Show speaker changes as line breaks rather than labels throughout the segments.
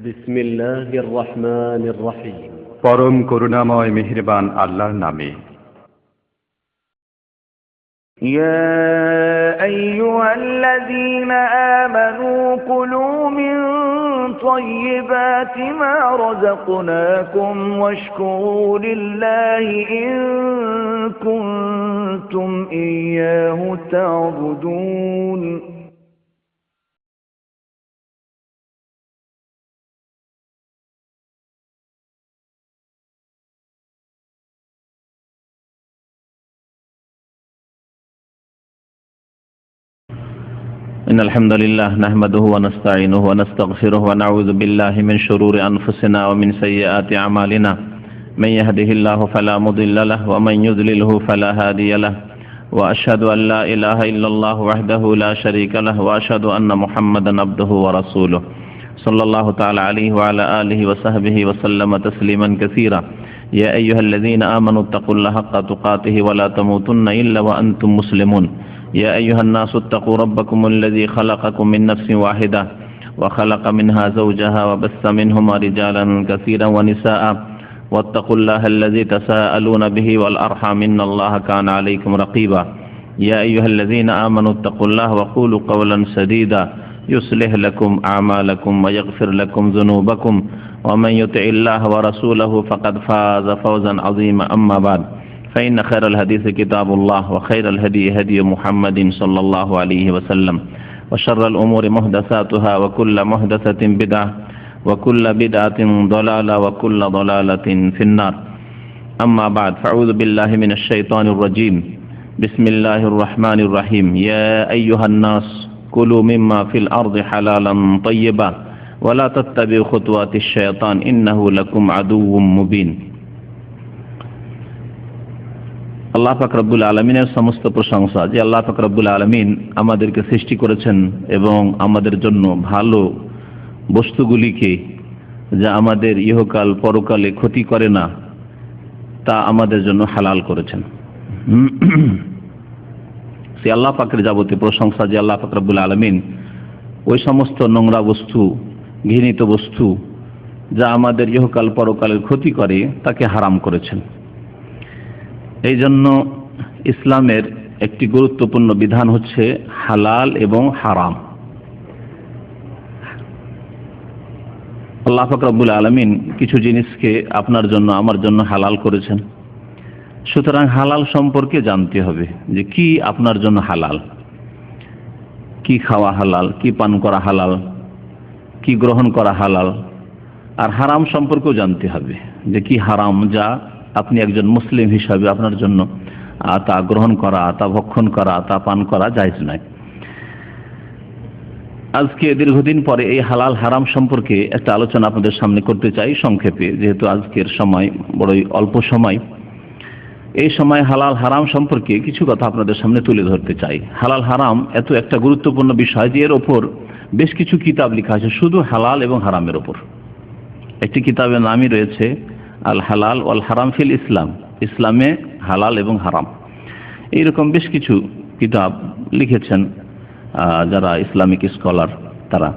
বিসমিল্লাহির রহমানির রহিম।
পরম করুণাময় মেহেরবান আল্লাহর নামে।
يا أيها الذين آمنوا كلوا من طيبات ما رزقناكم واشكروا لله إن كنتم إياه تعبدون
إن الحمد لله نحمده ونستعينه ونستغفره ونعوذ بالله من شرور أنفسنا ومن سيئات أعمالنا من يهده الله فلا مضل له ومن يضلله فلا هادي له وأشهد أن لا إله إلا الله وحده لا شريك له وأشهد أن محمدا عبده ورسوله صلى الله تعالى عليه وعلى آله وصحبه وسلم تسليما كثيرا يا أيها الذين آمنوا اتقوا الله حق تقاته ولا تموتن إلا وأنتم مسلمون يا أيها الناس اتقوا ربكم الذي خلقكم من نفس واحدة وخلق منها زوجها وبث منهما رجالا كثيرا ونساء واتقوا الله الذي تساءلون به والأرحام إن الله كان عليكم رقيبا يا أيها الذين آمنوا اتقوا الله وقولوا قولا سديدا يصلح لكم أعمالكم ويغفر لكم ذنوبكم ومن يطع الله ورسوله فقد فاز فوزا عظيما أما بعد فإن خير الحديث كتاب الله وخير الهدي هدي محمد صلى الله عليه وسلم وشر الأمور محدثاتها وكل محدثة بدعة وكل بدعة ضلالة وكل ضلالة في النار أما بعد فأعوذ بالله من الشيطان الرجيم بسم الله الرحمن الرحيم يا أيها الناس كلوا مما في الأرض حلالا طيبا ولا تتبعوا خطوات الشيطان إنه لكم عدو مبين আল্লাহ পাক রব্বুল আলামিনের সমস্ত প্রশংসা যে আল্লাহ পাক রব্বুল আলামিন আমাদেরকে সৃষ্টি করেছেন এবং আমাদের জন্য ভালো বস্তুগুলিকে যা আমাদের ইহকাল পরকালে ক্ষতি করে না তা আমাদের জন্য হালাল করেছেন। সে আল্লাহ পাকের যাবতীয় প্রশংসা যে আল্লাহ পাক রব্বুল আলামিন ওই সমস্ত নোংরা বস্তু, ঘৃণিত বস্তু যা আমাদের ইহকাল পরকালের ক্ষতি করে তাকে হারাম করেছেন। এই জন্য ইসলামের একটি গুরুত্বপূর্ণ বিধান হচ্ছে হালাল এবং হারাম। আল্লাহ পাক রব্বুল আলামিন কিছু জিনিসকে আপনার জন্য আমার জন্য হালাল করেছেন, সুতরাং হালাল সম্পর্কে জানতে হবে যে কি আপনার জন্য হালাল, কি খাওয়া হালাল, কি পান করা হালাল, কি গ্রহণ করা হালাল। আর হারাম সম্পর্কেও জানতে হবে যে কি হারাম যা আপনি একজন মুসলিম হিসাবে আপনার জন্য তা গ্রহণ করা, তা ভক্ষণ করা, তা পান করা জায়েজ নয়। আজকে দীর্ঘদিন পরে এই হালাল হারাম সম্পর্কে একটা আলোচনা আপনাদের সামনে করতে চাই সংক্ষেপে, যেহেতু আজকের সময় বড়ই অল্প সময়। এই সময় হালাল হারাম সম্পর্কে কিছু কথা আপনাদের সামনে তুলে ধরতে চাই। হালাল হারাম এত একটা গুরুত্বপূর্ণ বিষয় যে এর ওপর বেশ কিছু কিতাব লেখা আছে শুধু হালাল এবং হারামের ওপর। একটি কিতাবের নামই রয়েছে আল হালাল ওয়াল হারাম ফিল ইসলাম, ইসলামে হালাল এবং হারাম। এইরকম বেশ কিছু কিতাব লিখেছেন যারা ইসলামিক স্কলার তারা।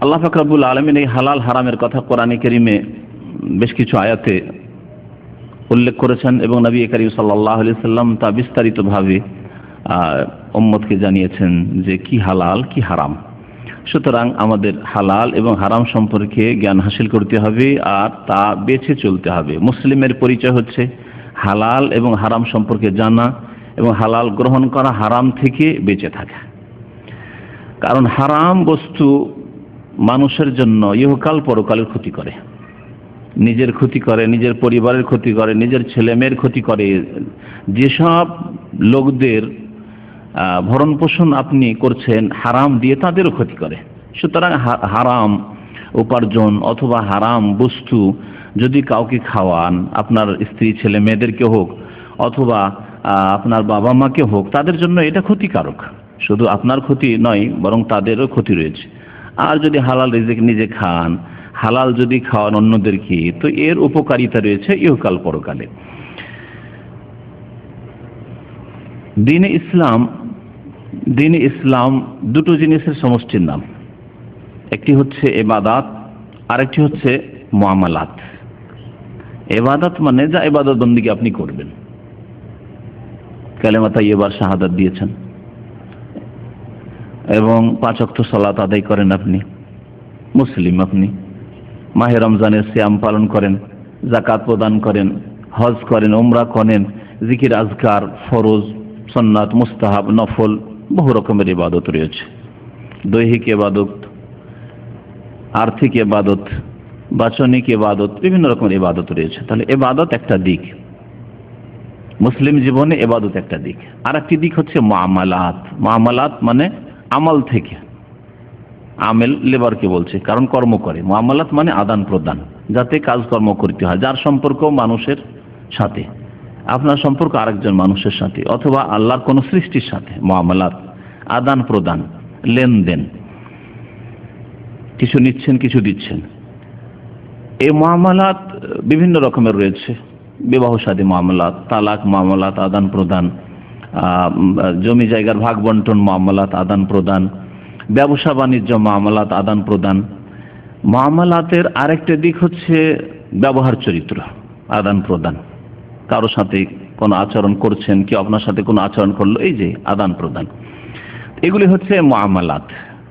আল্লাহ পাক রব্বুল আলামিন এই হালাল হারামের কথা কোরআনে কারীমে বেশ কিছু আয়াতে উল্লেখ করেছেন এবং নবী করিম সাল্লাল্লাহু আলাইহি সাল্লাম তা বিস্তারিতভাবে উম্মতকে জানিয়েছেন যে কি হালাল কি হারাম। সুতরাং আমাদের হালাল এবং হারাম সম্পর্কে জ্ঞান হাসিল করতে হবে আর তা বেছে চলতে হবে। মুসলিমের পরিচয় হচ্ছে হালাল এবং হারাম সম্পর্কে জানা এবং হালাল গ্রহণ করা, হারাম থেকে বেঁচে থাকা। কারণ হারাম বস্তু মানুষের জন্য ইহকাল পরকালের ক্ষতি করে, নিজের ক্ষতি করে, নিজের পরিবারের ক্ষতি করে, নিজের ছেলে মেয়ের ক্ষতি করে। যেসব লোকদের ভরণ পোষণ আপনি করছেন হারাম দিয়ে তাদেরও ক্ষতি করে। সুতরাং হারাম উপার্জন অথবা হারাম বস্তু যদি কাউকে খাওয়ান, আপনার স্ত্রী ছেলে মেয়েদেরকে হোক অথবা আপনার বাবা মাকে হোক, তাদের জন্য এটা ক্ষতিকারক। শুধু আপনার ক্ষতি নয় বরং তাদেরও ক্ষতি রয়েছে। আর যদি হালাল রিজিক নিজে খান, হালাল যদি খাওয়ান অন্যদেরকে, তো এর উপকারিতা রয়েছে ইহকাল পরকালে। দ্বীন ইসলাম দুটো জিনিসের সমষ্টির নাম। একটি হচ্ছে ইবাদত আরেকটি হচ্ছে মুআমালাত। ইবাদত মানে যা ইবাদত বন্দেগী আপনি করবেন, কালেমা তাইয়্যিবার শাহাদাত দিয়েছেন এবং 5 ওয়াক্ত সালাত আদায় করেন, আপনি মুসলিম, আপনি মাহে রমজানের সিয়াম পালন করেন, যাকাত প্রদান করেন, হজ করেন, উমরা করেন, জিকির আজকার, ফরজ, সুন্নাত, মুস্তাহাব, নফল, বহু রকমের ইবাদত রয়েছে। দৈহিক ইবাদত, আর্থিক ইবাদত, বাচনিক ইবাদত, বিভিন্ন রকমের ইবাদত রয়েছে। তাহলে ইবাদত একটা দিক, মুসলিম জীবনে ইবাদত একটা দিক। আর একটি দিক হচ্ছে মুআমালাত। মুআমালাত মানে আমল থেকে, আমেল লেবারকে বলছে, কারণ কর্ম করে। মুআমালাত মানে আদান প্রদান, যাতে কাজকর্ম করতে হয়, যার সম্পর্ক মানুষের সাথে, আপনার সম্পর্ক আরেকজন মানুষের সাথে, অথবা আল্লাহর কোন সৃষ্টির সাথে। মুআমালাত আদান প্রদান, লেনদেন, কিছু নিচ্ছেন কিছু দিচ্ছেন। এই মুআমালাত বিভিন্ন রকমের রয়েছে, বিবাহ শাদী মুআমালাত, তালাক মুআমালাত, আদান প্রদান, জমি জায়গার ভাগ বন্টন মুআমালাত, আদান প্রদান, ব্যবসা বাণিজ্য মুআমালাত, আদান প্রদান। মুআমালাতের আরেকটা দিক হচ্ছে ব্যবহার চরিত্র, আদান প্রদান। কারো সাথে কোনো আচরণ করছেন, কেউ আপনার সাথে কোনো আচরণ করলো, এই যে আদান প্রদান, এগুলি হচ্ছে মুআমালাত।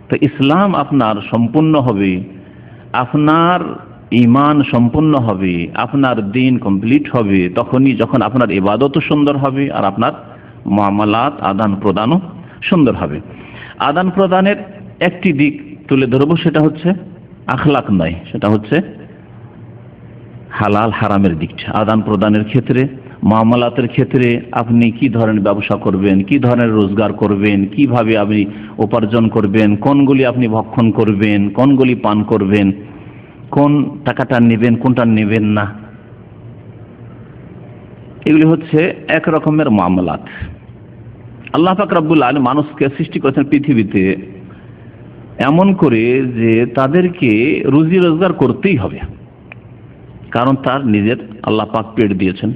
তো ইসলাম আপনার সম্পূর্ণ হবে, আপনার ঈমান সম্পূর্ণ হবে, আপনার দিন কমপ্লিট হবে তখনই যখন আপনার ইবাদতও সুন্দর হবে আর আপনার মুআমালাত আদান প্রদানও সুন্দর হবে। আদান প্রদানের একটি দিক তুলে ধরবো, সেটা হচ্ছে আখলাক নয়, সেটা হচ্ছে হালাল হারামের দিকটা। আদান প্রদানের ক্ষেত্রে, মুআমালাতের ক্ষেত্রে আপনি কি ধরনের ব্যবসা করবেন, কি ধরনের রোজগার করবেন, কিভাবে আপনি উপার্জন করবেন, কোনগুলি আপনি ভক্ষণ করবেন, কোনগুলি পান করবেন, কোন টাকাটা নেবেন, কোনটা নেবেন না, এগুলি হচ্ছে এক রকমের মুআমালাত। আল্লাহ পাক রব্বুল আলামিন মানুষকে সৃষ্টি করেছেন পৃথিবীতে এমন করে যে তাদেরকে রুজি রোজগার করতেই হবে, কারণ তার নিজের আল্লাহ পাক পেট দিয়েছেন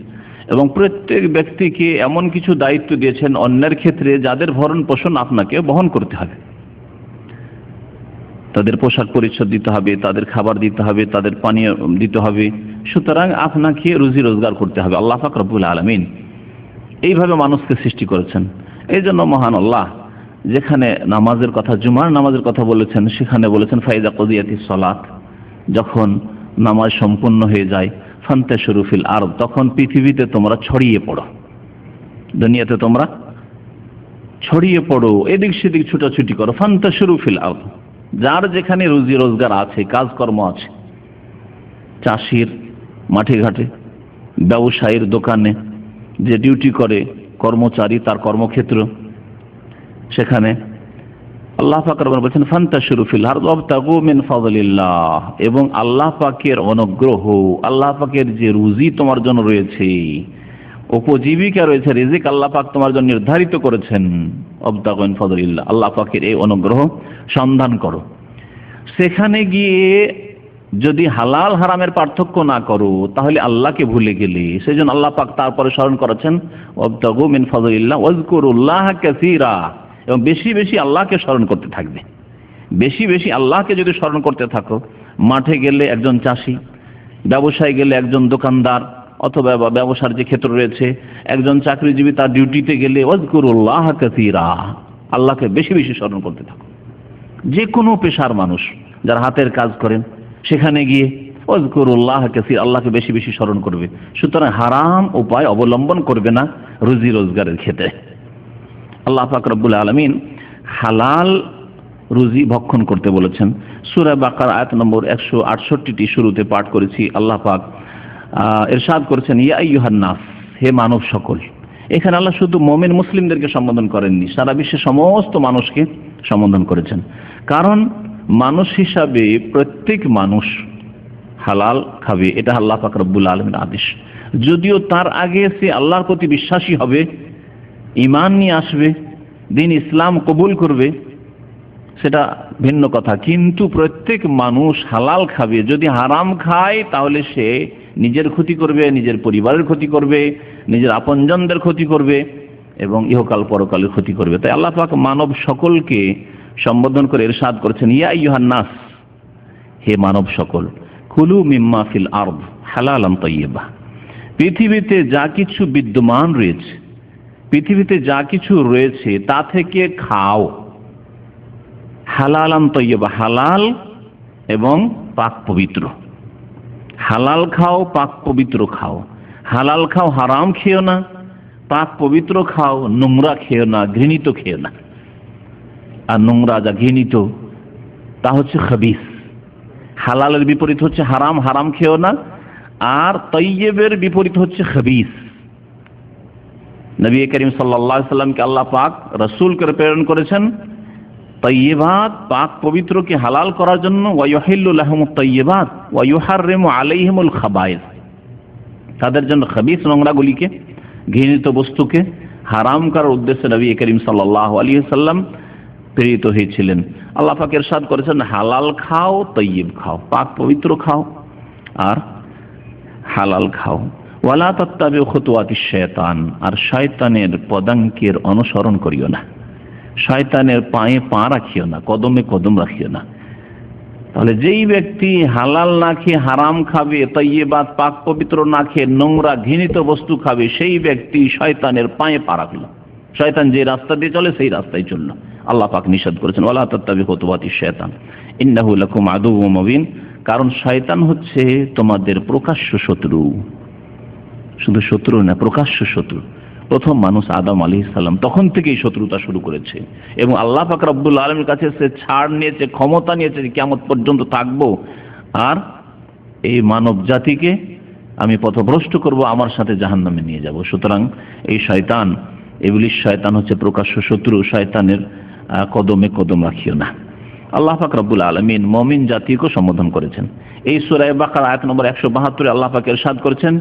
এবং প্রত্যেক ব্যক্তিকে এমন কিছু দায়িত্ব দিয়েছেন অন্যের ক্ষেত্রে যাদের ভরণ পোষণ আপনাকে বহন করতে হবে। তাদের পোশাক পরিচ্ছদ দিতে হবে, তাদের খাবার দিতে হবে, তাদের পানীয় দিতে হবে। সুতরাং আপনাকে রুজি রোজগার করতে হবে। আল্লাহ পাক রব্বুল আলামিন এইভাবে মানুষকে সৃষ্টি করেছেন। এই জন্য মহান আল্লাহ যেখানে নামাজের কথা, জুমার নামাজের কথা বলেছেন, সেখানে বলেছেন ফাইদা কুদিয়াতিস সালাত, যখন নামাজ সম্পূর্ণ হয়ে যায়, ফান্তাশিরু ফিল আরদ, তখন পৃথিবীতে তোমরা ছড়িয়ে পড়ো, দুনিয়াতে তোমরা ছড়িয়ে পড়ো, এদিক সেদিক ছুটাছুটি করো। ফান্তাশিরু ফিল আরদ, যার যেখানে রুজি রোজগার আছে, কাজকর্ম আছে, চাষির মাঠে ঘাটে, ব্যবসায়ীর দোকানে যে ডিউটি করে কর্মচারী, তার কর্মক্ষেত্র, সেখানে আল্লাহ পাক রব্বুল বলেছেন ফান্তাশিরু ফিল আরদ ওয়াবতাগু মিন ফাদলিল্লাহ, এবং আল্লাহ পাকের অনুগ্রহ, আল্লাহ পাকের যে রুজি তোমার জন্য রয়েছে, উপজীবিকা রয়েছে, রিজিক আল্লাহ পাক তোমার জন্য নির্ধারিত করেছেন, ওয়াবতাগু মিন ফাদলিল্লাহ, আল্লাহ পাকের এই অনুগ্রহ সন্ধান করো। সেখানে গিয়ে যদি হালাল হারামের পার্থক্য না করো তাহলে আল্লাহকে ভুলে গেলে। সেজন্য আল্লাহ পাক তারপরে স্মরণ করেছেন ওয়াবতাগু মিন ফাদলিল্লাহ ওয়াজকুরুল্লাহ কাসীরা, এবং বেশি বেশি আল্লাহকে স্মরণ করতে থাকবে। বেশি বেশি আল্লাহকে যদি স্মরণ করতে থাকো, মাঠে গেলে একজন চাষি, ব্যবসায় গেলে একজন দোকানদার, অথবা ব্যবসার যে ক্ষেত্র রয়েছে একজন চাকরিজীবী, তার ডিউটিতে গেলে ওয়াজকুরুল্লাহ কাসীরা, আল্লাহকে বেশি বেশি স্মরণ করতে থাকো। যে কোনো পেশার মানুষ যারা হাতের কাজ করেন, সেখানে গিয়ে ওয়াজকুরুল্লাহ কাসীরা, আল্লাহকে বেশি বেশি স্মরণ করবে। সুতরাং হারাম উপায় অবলম্বন করবে না রুজি রোজগারের ক্ষেত্রে। আল্লাহ পাক রব্বুল আলামিন হালাল রুজি ভক্ষণ করতে বলেছেন। সূরা বাকারা আয়াত নম্বর 168টি শুরুতে পাঠ করেছি। আল্লাহ পাক ইরশাদ করেছেন ইয়া আইয়ুহান নাস, হে মানব সকল। এখানে আল্লাহ শুধু মুমিন মুসলিমদেরকে সম্বোধন করেননি, সারা বিশ্বের সমস্ত মানুষকে সম্বোধন করেছেন। কারণ মানুষ হিসাবে প্রত্যেক মানুষ হালাল খাবে, এটা আল্লাহ পাক রব্বুল আলামিনের আদেশ। যদিও তার আগে সে আল্লাহর প্রতি বিশ্বাসী হবে, ঈমান নিয়ে আসবে, দিন ইসলাম কবুল করবে, সেটা ভিন্ন কথা। কিন্তু প্রত্যেক মানুষ হালাল খাবে। যদি হারাম খায় তাহলে সে নিজের ক্ষতি করবে, নিজের পরিবারের ক্ষতি করবে, নিজের আপনজনদের ক্ষতি করবে এবং ইহকাল পরকালের ক্ষতি করবে। তাই আল্লাহ পাক মানব সকলকে সম্বোধন করে ইরশাদ করেছেন ইয়া আইয়ুহান নাস, হে মানব সকল, কুলু মিম্মা ফিল আরদ হালালান তাইয়্যিবা, পৃথিবীতে যা কিছু বিদ্যমান রয়েছে, পৃথিবীতে যা কিছু রয়েছে তা থেকে খাও। হালালান তাইয়্যিবা, হালাল এবং পাক পবিত্র। হালাল খাও, পাক পবিত্র খাও। হালাল খাও, হারাম খেও না। পাক পবিত্র খাও, নোংরা খেও না, ঘৃণিত খেও না। আর নোংরা যা ঘৃণিত তা হচ্ছে খবিস। হালালের বিপরীত হচ্ছে হারাম, হারাম খেও না। আর তৈয়বের বিপরীত হচ্ছে খবিস। নবী করিম সাল্লাল্লাহু আলাইহি সাল্লামকে আল্লাহ পাক রাসূল করে প্রেরণ করেছেন তৈয়বাত, পাক পবিত্রকে হালাল করার জন্য। ওয়া ইউহিল্লু লাহুমুত তৈয়বাত ওয়া ইউহাররিমু আলাইহিমুল খাবায়েস, তাদের জন্য খবিস নোংরাগুলিকে, ঘৃণিত বস্তুকে হারাম করার উদ্দেশ্যে নবী করিম সাল্লাল্লাহু আলাইহি সাল্লাম প্রেরিত হয়েছিলেন। আল্লাহ পাক ইরশাদ করেছেন হালাল খাও, তৈয়ব খাও, পাক পবিত্র খাও আর হালাল খাও। ওয়ালা তাত্তাবিউ খুতুওয়াতিশ শায়তান, আর শয়তানের পদাঙ্কের অনুসরণ করিও না। শয়তানের পায়ে পা রাখিও না, কদমে কদম রাখিও না। তাহলে যেই ব্যক্তি হালাল না খেয়ে হারাম খাবে, তৈয়বাত পাক পবিত্র না খেয়ে নোংরা ঘৃণিত বস্তু খাবে, সেই ব্যক্তি শয়তানের পায়ে পা রাখলো। শয়তান যে রাস্তা দিয়ে চলে সেই রাস্তায় চললো। আল্লাহ পাক নিষেধ করেছেন ওয়ালা তাত্তাবিউ খুতুওয়াতিশ শায়তান ইন্নাহু লাকুম আদুউম মুবিন, কারণ শয়তান হচ্ছে তোমাদের প্রকাশ্য শত্রু। শুধু শত্রু না, প্রকাশ্য শত্রু। প্রথম মানুষ আদম আলাইহিস সালাম, তখন থেকেই শত্রুতা শুরু করেছে। এবং আল্লাহ পাক রব্বুল আলামিনের কাছে সে ছাড় নিয়েছে, ক্ষমতা নিয়েছে যে কিয়ামত পর্যন্ত থাকবো আর এই মানব জাতিকে আমি পথভ্রষ্ট করব, আমার সাথে জাহান্নামে নিয়ে যাব। সুতরাং এই শয়তান, ইবলিস শয়তান হচ্ছে প্রকাশ্য শত্রু। শয়তানের কদমে কদম রাখিও না। আল্লাহ পাক রব্বুল আলামিন মুমিন জাতিকে সম্বোধন করেছেন। এই সূরা বাকারা আয়াত নম্বর 172 আল্লাহ পাক ইরশাদ করেছেন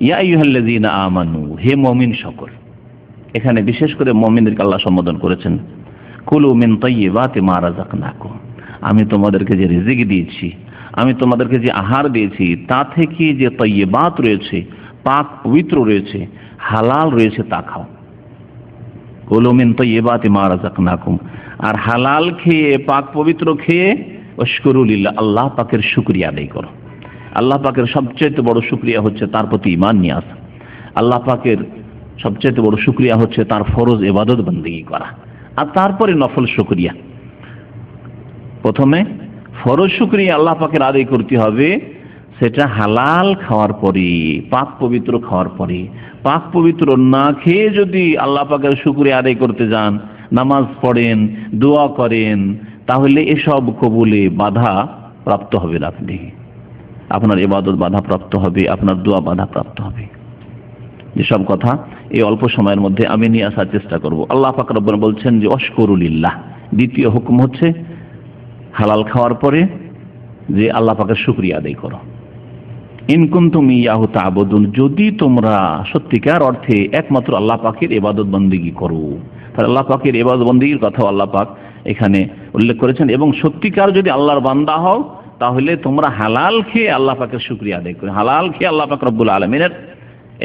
ইয়া আইয়ুহাল্লাযীনা আমানু, হে মুমিন সকল। এখানে বিশেষ করে মুমিনদেরকে আল্লাহ সম্বোধন করেছেন কুলু মিন তাইয়্যিবাতি মা রাযাকনাকুম, আমি তোমাদেরকে যে রিজিক দিয়েছি, আমি তোমাদেরকে যে আহার দিয়েছি তা থেকে যে তাইয়্যিবাত রয়েছে, পাক পবিত্র রয়েছে, হালাল রয়েছে তা খাও। কুলু মিন তাইয়্যিবাতি মা রাযাকনাকুম, আর হালাল খেয়ে পাক পবিত্র খেয়ে ওয়াশকুরু লিল্লাহ, আল্লাহ পাকের শুকরিয়া আদায় করো। আল্লাহ পাকের সবচেয়ে বড় শুকরিয়া হচ্ছে তার প্রতি ঈমান নিয়ে আসা। আল্লাহ পাকের সবচেয়ে বড় শুকরিয়া হচ্ছে তার ফরজ ইবাদত বন্দেগী করা, আর তারপরে নফল শুকরিয়া। প্রথমে ফরজ শুকরিয়া আল্লাহ পাকের আদায় করতে হবে, সেটা হালাল খাওয়ার পরে, পাক পবিত্র খাওয়ার পরে। পাক পবিত্র না খেয়ে যদি আল্লাহ পাকের শুকরিয়া আদায় করতে যান, নামাজ পড়েন, দোয়া করেন, তাহলে এসব কবুলে বাধা প্রাপ্ত হবে। আপনি, আপনার ইবাদত বাধা প্রাপ্ত হবে, আপনার দোয়া বাধা প্রাপ্ত হবে। যেসব কথা এই অল্প সময়ের মধ্যে আমি নিয়ে আসার চেষ্টা করব। আল্লাহ পাক রব্বুল বলছেন যে ওয়াশকুরু লিল্লাহ, দ্বিতীয় হুকুম হচ্ছে হালাল খাওয়ার পরে যে আল্লাহ পাকের শুকরিয়া আদায় করো। ইন কুনতুম ইয়াহু তা'বুদুন, যদি তোমরা সত্যিকার অর্থে একমাত্র আল্লাহ পাকের ইবাদত বন্দেগী করো। তাহলে আল্লাহ পাকের ইবাদত বন্দেগীর কথা আল্লাহ পাক এখানে উল্লেখ করেছেন। এবং সত্যিকার যদি আল্লাহর বান্দা হও, তাহলে তোমরা হালাল খেয়ে আল্লাহ পাকের শুকরিয়া আদায় করবে, হালাল খেয়ে আল্লাহ পাক রব্বুল আলামিনের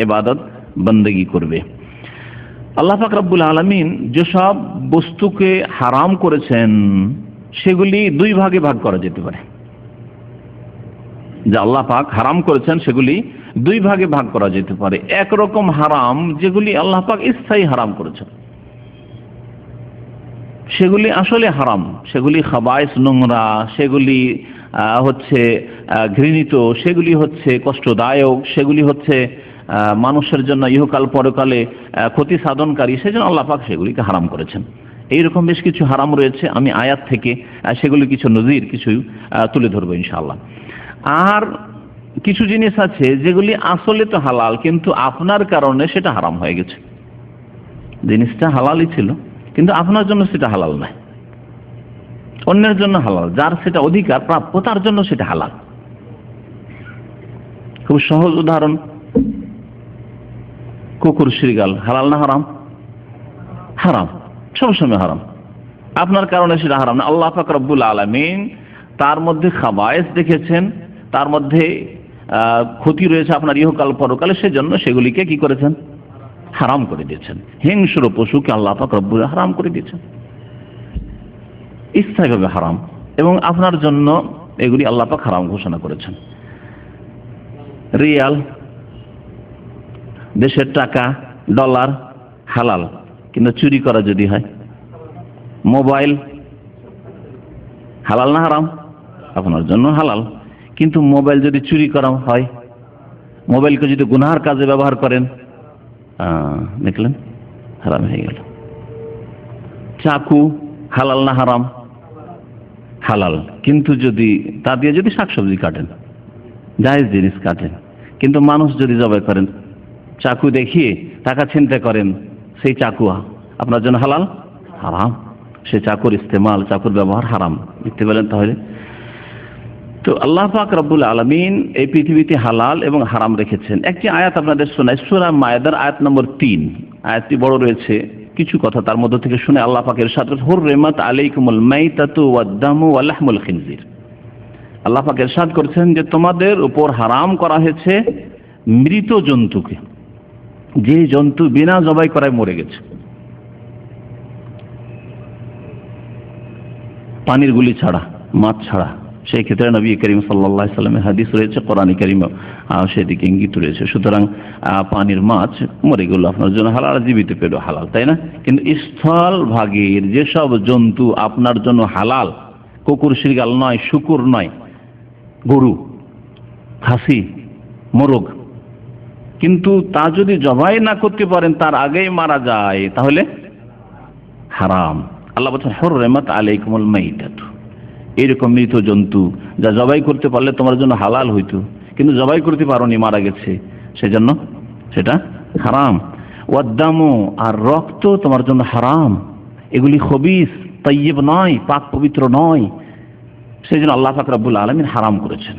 ইবাদত বন্দেগী করবে। আল্লাহ পাক রব্বুল আলামিন যেসব বস্তুকে হারাম করেছেন সেগুলি দুই ভাগে ভাগ করা যেতে পারে। যে আল্লাহ পাক হারাম করেছেন সেগুলি দুই ভাগে ভাগ করা যেতে পারে। একরকম হারাম যেগুলি আল্লাহ পাক স্থায়ী হারাম করেছেন, সেগুলি আসলে হারাম, সেগুলি খাবায়েস নোংরা, সেগুলি হচ্ছে ঘৃণিত, সেগুলি হচ্ছে কষ্টদায়ক, সেগুলি হচ্ছে মানুষের জন্য ইহকাল পরকালে ক্ষতি সাধনকারী, সেজন্য আল্লাহ পাক সেগুলিকে হারাম করেছেন। এইরকম বেশ কিছু হারাম রয়েছে, আমি আয়াত থেকে সেগুলি কিছু নজির কিছু তুলে ধরবো ইনশাআল্লাহ। আর কিছু জিনিস আছে যেগুলি আসলে তো হালাল, কিন্তু আপনার কারণে সেটা হারাম হয়ে গেছে। জিনিসটা হালালই ছিল কিন্তু আপনার জন্য সেটা হালাল নয়, অন্যের জন্য হালাল, যার সেটা অধিকার প্রাপ্য তার জন্য সেটা হালাল। খুব সহজ উদাহরণ, কুকুর শৃগাল হালাল না হারাম? হারাম, সবসময় হারাম। আপনার কারণে সেটা হারাম না, আল্লাহ পাক রব্বুল আলামিন তার মধ্যে খাবায়েস দেখেছেন, তার মধ্যে ক্ষতি রয়েছে আপনার ইহকাল পরকালে, সেজন্য সেগুলিকে কি করেছেন? হারাম করে দিয়েছেন। হিংস্র পশুকে আল্লাহ পাক রব্বুল হারাম করে দিয়েছেন, স্থায়ীভাবে হারাম। এবং আপনার জন্য এগুলি আল্লাহ পাক হারাম ঘোষণা করেছেন। রিয়াল, দেশের টাকা, ডলার হালাল, কিন্তু চুরি করা যদি হয়। মোবাইল হালাল না হারাম? আপনার জন্য হালাল, কিন্তু মোবাইল যদি চুরি করা হয়, মোবাইলকে যদি গুনাহের কাজে ব্যবহার করেন, দেখলেন হারাম হয়ে গেল। চাকু হালাল না হারাম? হালাল, কিন্তু যদি তা দিয়ে যদি শাকসবজি কাটেন, জায়েজ জিনিস কাটেন, কিন্তু মানুষ যদি জবাই করেন, চাকু দেখিয়ে টাকা ছিনতাই করেন, সেই চাকু আপনার জন্য হালাল? হারাম। সে চাকুর ইস্তেমাল, চাকুর ব্যবহার হারাম। দেখতে পেলেন তাহলে? তো আল্লাহ পাক রব্বুল আলামিন এই পৃথিবীতে হালাল এবং হারাম রেখেছেন। একটি আয়াত আপনাদের শোনাই, সূরা মায়েদার আয়াত নম্বর 3। আয়াতটি বড় রয়েছে, কিছু কথা তার মধ্য থেকে শুনে আল্লাহ পাক ইরশাদ করেছেন, হুররিমাত আলাইকুমুল মাইতাতু ওয়াদ-দামু ওয়া লাহমুল খিনজির। আল্লাহ পাক ইরশাদ করেছেন যে তোমাদের উপর হারাম করা হয়েছে মৃত জন্তুকে, যে জন্তু বিনা জবাই করায় মরে গেছে। পানির গুলি ছাড়া, মাছ ছাড়া। সেই ক্ষেত্রে নবী করিম সাল্লাল্লাহু আলাইহি সাল্লামের হাদিস রয়েছে, কোরআনে কারিমে সেদিকে ইঙ্গিত রয়েছে। সুতরাং পানির মাছ মরে গেল আপনার জন্য হালাল, জীবিত পেল হালাল, তাই না? কিন্তু স্থল ভাগের যেসব জন্তু আপনার জন্য হালাল, কুকুর শৃগাল নয়, শুকুর নয়, গরু, খাসি, মোরগ, কিন্তু তা যদি জবাই না করতে পারেন, তার আগেই মারা যায়, তাহলে হারাম। আল্লাহ বলছেন হুররিমাত আলাইকুমুল মাইতাতু। এইরকম মৃত জন্তু যা জবাই করতে পারলে তোমার জন্য হালাল হইতো, কিন্তু জবাই করতে পারোনি, মারা গেছে, সেজন্য সেটা হারাম। ওয়াদ-দামু, আর রক্ত তোমার জন্য হারাম। এগুলি খবিস, তাইয়্যিব নয়, পাক পবিত্র নয়, সেজন্য আল্লাহ পাক রব্বুল আলামিন হারাম করেছেন।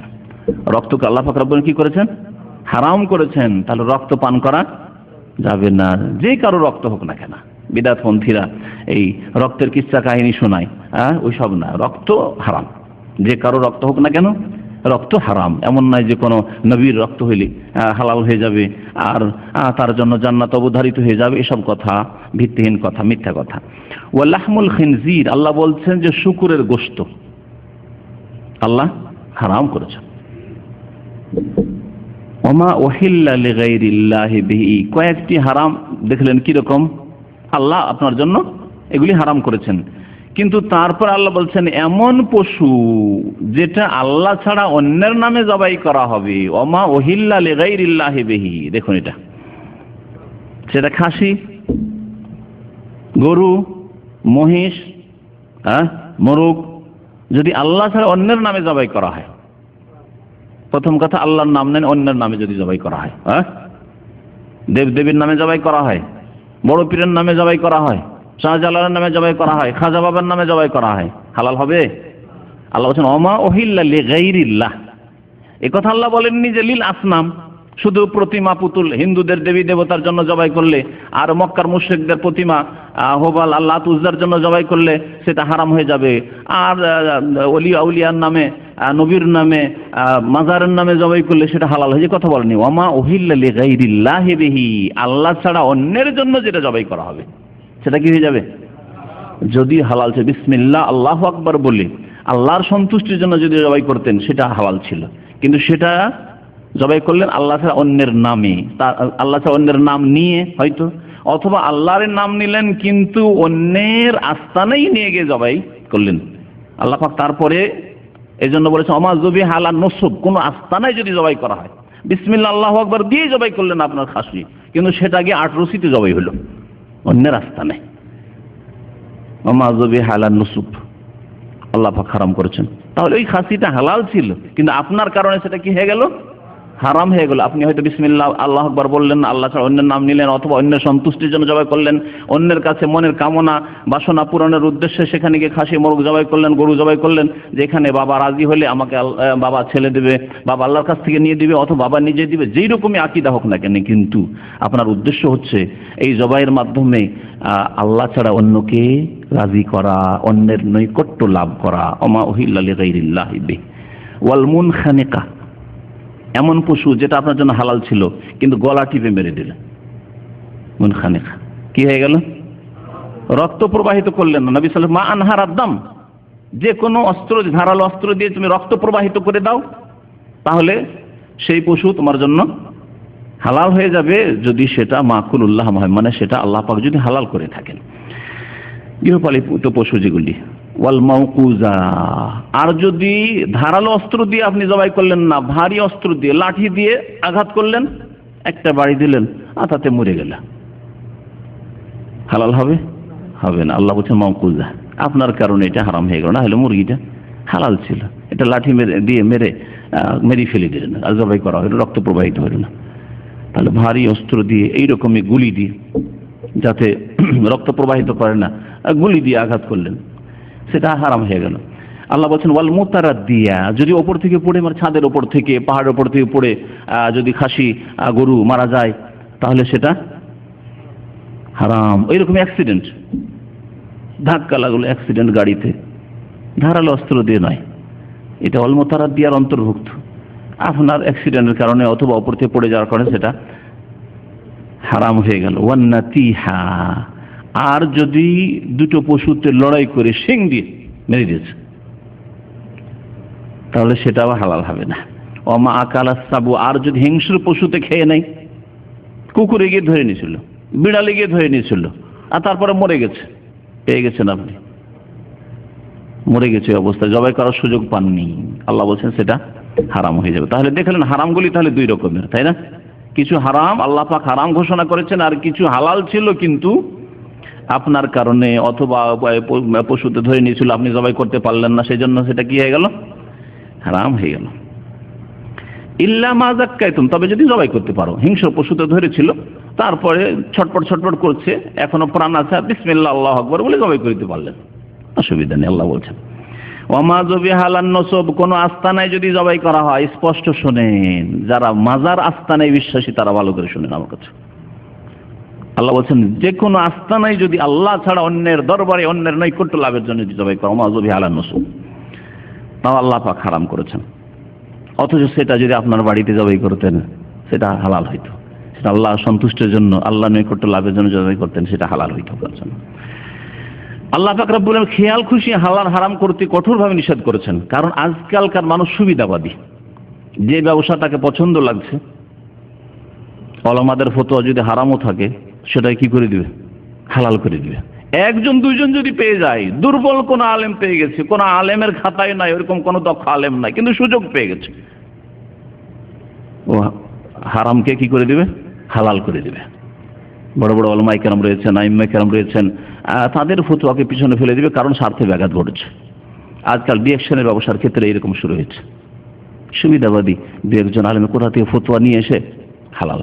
রক্তকে আল্লাহ পাক রব্বুল কি করেছেন? হারাম করেছেন। তাহলে রক্ত পান করা যাবে না, যে কারো রক্ত হোক না কেন। বিদআতপন্থীরা এই রক্তের কিচ্ছা কাহিনী শোনায়, ওই সব না, রক্ত হারাম, যে কারো রক্ত হোক না কেন, রক্ত হারাম। এমন নয় যে কোনো নবীর রক্ত হইলে হালাল হয়ে যাবে আর তার জন্য জান্নাত অবধারিত হয়ে যাবে, এসব কথা ভিত্তিহীন কথা, মিথ্যা কথা। ওয়া লাহমুল খিনজির, আল্লাহ বলছেন যে শুকুরের গোশত আল্লাহ হারাম করেছেন। ওমা উহিল্লা লিগাইরিল্লাহি বিহি, কয়েকটি হারাম দেখলেন কিরকম? আল্লাহ আপনার জন্য এগুলি হারাম করেছেন, কিন্তু তারপর আল্লাহ বলছেন এমন পশু যেটা আল্লাহ ছাড়া অন্যের নামে জবাই করা হবে। ওমা উহিল্লা লিগাইরিল্লাহি বিহি, দেখুন এটা, সেটা খাসি, গরু, মহিষ, মোরগ, যদি আল্লাহ ছাড়া অন্যের নামে জবাই করা হয়। প্রথম কথা, আল্লাহর নাম নেন, অন্যের নামে যদি জবাই করা হয়, দেবদেবীর নামে জবাই করা হয়, বড় পীরের নামে জবাই করা হয়, শাহজালালের নামে জবাই করা হয়, খাজা বাবার নামে জবাই করা হয়, হালাল হবে? আল্লাহ বলছেন ওমা উহিল্লা লিগাইরিল্লাহ। এই কথা আল্লাহ বলেননি যে লিল আসনাম, শুধু প্রতিমা পুতুল, হিন্দুদের দেবী দেবতার জন্য জবাই করলে, আর মক্কার মুশরিকদের প্রতিমা হোবাল, আল্লাহ উজ্জার জন্য জবাই করলে সেটা হারাম হয়ে যাবে। আর ওলিয়া আউলিয়ার নামে, নবীর নামে, মাজারের নামে জবাই করলে সেটা হালাল হয়ে যায়, কথা বলেনি। ওমা উহিল্লা লিগাইরিল্লাহি বিহি, আল্লাহ ছাড়া অন্যের জন্য যেটা জবাই করা হবে সেটা কি হয়ে যাবে? যদি হালাল ছিল, বিসমিল্লাহ আল্লাহু আকবার বলে আল্লাহর সন্তুষ্টির জন্য যদি জবাই করতেন সেটা হালাল ছিল, কিন্তু সেটা জবাই করলেন আল্লাহ ছাড়া অন্যের নামে, আল্লাহ ছাড়া অন্যের নাম নিয়ে হয়তো, অথবা আল্লাহর নাম নিলেন কিন্তু অন্যের আস্তানাই নিয়ে গিয়ে জবাই করলেন। আল্লাহ পাক তারপরে এই জন্য বলেছে ওমা যুবিহা আলা নুসুব, কোন আস্তানায় যদি জবাই করা হয়, বিসমিল্লাহ আল্লাহু আকবার দিয়ে জবাই করলেন আপনার খাসি, কিন্তু সেটা গিয়ে আটরসিতে জবাই হলো অন্যের আস্তানায়। ওমা যুবিহা আলা নুসুব, আল্লাহ পাক হারাম করেছেন। তাহলে ওই খাসিটা হালাল ছিল, কিন্তু আপনার কারণে সেটা কি হয়ে গেল? হারাম হয়ে গেল। আপনি হয়তো বিসমিল্লাহ আল্লাহু আকবার বললেন না, আল্লাহ ছাড়া অন্যের নাম নিলেন, অথবা অন্যের সন্তুষ্টির জন্য জবাই করলেন, অন্যের কাছে মনের কামনা বাসনা পূরণের উদ্দেশ্যে সেখানে গিয়ে খাসি মোরগ জবাই করলেন, গরু জবাই করলেন, যেখানে বাবা রাজি হলে আমাকে বাবা ছেলে দেবে, বাবা আল্লাহর কাছ থেকে নিয়ে দিবে, অথবা বাবা নিজে দিবে, যেই রকমই আকীদা হোক না কেন, কিন্তু আপনার উদ্দেশ্য হচ্ছে এই জবাইয়ের মাধ্যমে আল্লাহ ছাড়া অন্যকে রাজি করা, অন্যের নৈকট্য লাভ করা। ওমা উহিল্লা লিগাইরিল্লাহি বিহি। ওয়াল মুনখানিকা, এমন পশু যেটা আপনার জন্য হালাল ছিল কিন্তু গলা টিপে মেরে দিলেন, মুনখানিকা, কি হয়ে গেল? রক্ত প্রবাহিত করলেন না। নবী সাল্লাল্লাহু আলাইহি ওয়াসাল্লাম মা আনহার আদম, যে কোনো অস্ত্র, ধারালো অস্ত্র দিয়ে তুমি রক্ত প্রবাহিত করে দাও, তাহলে সেই পশু তোমার জন্য হালাল হয়ে যাবে, যদি সেটা মাকুলুল্লাহ হয়, মানে সেটা আল্লাহ পাক যদি হালাল করে থাকেন। গৃহপালিত পশু যেগুলি, ওয়াল মাউকুজা, আর যদি ধারালো অস্ত্র দিয়ে আপনি জবাই করলেন না, ভারী অস্ত্র দিয়ে, লাঠি দিয়ে আঘাত করলেন, একটা বাড়ি দিলেন, তাতে মরে গেল, হালাল হবে? হবে না। আল্লাহ বলছেন মাউকুজা, আপনার কারণে এটা হারাম হয়ে গেল, না হলে মুরগিটা হালাল ছিল, এটা লাঠি মেরে ফেলে দিলেন, আর জবাই করা হলো, রক্ত প্রবাহিত হলো না। তাহলে ভারী অস্ত্র দিয়ে, এইরকমই গুলি দিয়ে, যাতে রক্ত প্রবাহিত করে না, গুলি দিয়ে আঘাত করলেন, সেটা হারাম হয়ে গেল। আল্লাহ বলছেন ওয়াল মুতারাদ্দিয়া, যদি ওপর থেকে পড়ে, মানে ছাদের ওপর থেকে, পাহাড়ের ওপর থেকে পড়ে যদি খাসি গরু মারা যায়, তাহলে সেটা হারাম। ওইরকম অ্যাক্সিডেন্ট, ধাক্কা লাগলো, অ্যাক্সিডেন্ট গাড়িতে, ধারালো অস্ত্র দিয়ে নয়, এটা ওয়াল মুতারাদ্দিয়ার অন্তর্ভুক্ত। আপনার অ্যাক্সিডেন্টের কারণে অথবা ওপর থেকে পড়ে যাওয়ার কারণে সেটা হারাম হয়ে গেল। ওয়ান্নাতিহা, আর যদি দুটো পশুতে লড়াই করে শিং দিয়ে মেরে দিয়েছে, তাহলে সেটাও হালাল হবে না। ওমা আকালা সাবু, আর যদি হিংস্র পশুতে খেয়ে নেয়, কুকুরে গিয়ে ধরে নিয়েছিল, বিড়ালে গিয়ে ধরে নিয়েছিল, আর তারপরে মরে গেছে, পেয়ে গেছেন আপনি, মরে গেছে অবস্থায়, জবাই করার সুযোগ পাননি, আল্লাহ বলছেন সেটা হারাম হয়ে যাবে। তাহলে দেখলেন হারামগুলি তাহলে দুই রকমের, তাই না? কিছু হারাম আল্লাহ পাক হারাম ঘোষণা করেছেন, আর কিছু হালাল ছিল কিন্তু আপনার কারণে অথবা পশুতে ধরে নিয়েছিল, আপনি জবাই করতে পারলেন না, সেই জন্য সেটা কি হয়ে গেল? হারাম হয়ে গেল। ইল্লা মা যাক্কাইতুম, তবে যদি জবাই করতে পারো, হিংস্র পশুতে ধরেছিল, তারপরে ছটপট ছটপট করছে, এখনো প্রাণ আছে, বিসমিল্লাহ আল্লাহু আকবার বলে জবাই করতে পারলেন, অসুবিধা নেই। আল্লাহ বলছেন ওমা যবিহা আলান নসব, কোন আস্তানায় যদি জবাই করা হয়, স্পষ্ট শোনেন, যারা মাজার আস্তানায় বিশ্বাসী তারা ভালো করে শুনেন আমার কাছে। আল্লাহ বলছেন যে কোনো আস্তানায় যদি আল্লাহ ছাড়া অন্যের দরবারে, অন্যের নৈকট্য লাভের জন্য যদি জবাই করা, ওমা যবিহা আলান নসব, তাও আল্লাহ পাক হারাম করেছেন। অথচ সেটা যদি আপনার বাড়িতে জবাই করতেন, সেটা হালাল হইতো, সেটা আল্লাহ সন্তুষ্টের জন্য, আল্লাহ নৈকট্য লাভের জন্য জবাই করতেন, সেটা হালাল হইতো। আল্লাহ পাক রব্বুল আলামিন খেয়াল খুশি হালাল হারাম করতে কঠোরভাবে নিষেধ করেছেন, কারণ আজকালকার মানুষ সুবিধাবাদী, যে ব্যবসাটাকে পছন্দ লাগছে, ওলামাদের ফতোয়া যদি হারামও থাকে, সেটাই কি করে দিবে? হালাল করে দিবে। একজন দুইজন যদি পেয়ে যায়, দুর্বল কোন আলেম পেয়ে গেছে, কোন আলেমের খাতায় নাই, ওরকম কোন দক্ষ আলেম নাই, কিন্তু সুযোগ পেয়ে গেছে, ও হারামকে কি করে দিবে? হালাল করে দিবে। বড় বড় ওলামায়ে কেরাম রয়েছেন, আইম্মায়ে কেরাম রয়েছেন, তাদের ফতোয়াকে পিছনে ফেলে দিবে, কারণ স্বার্থে ব্যাঘাত ঘটেছে। আজকাল ডিএকশনের ব্যবসার ক্ষেত্রে এরকম শুরু হয়েছে, সুবিধাবাদী দু একজন আলেম কোথা থেকে ফতোয়া নিয়ে এসে হালাল,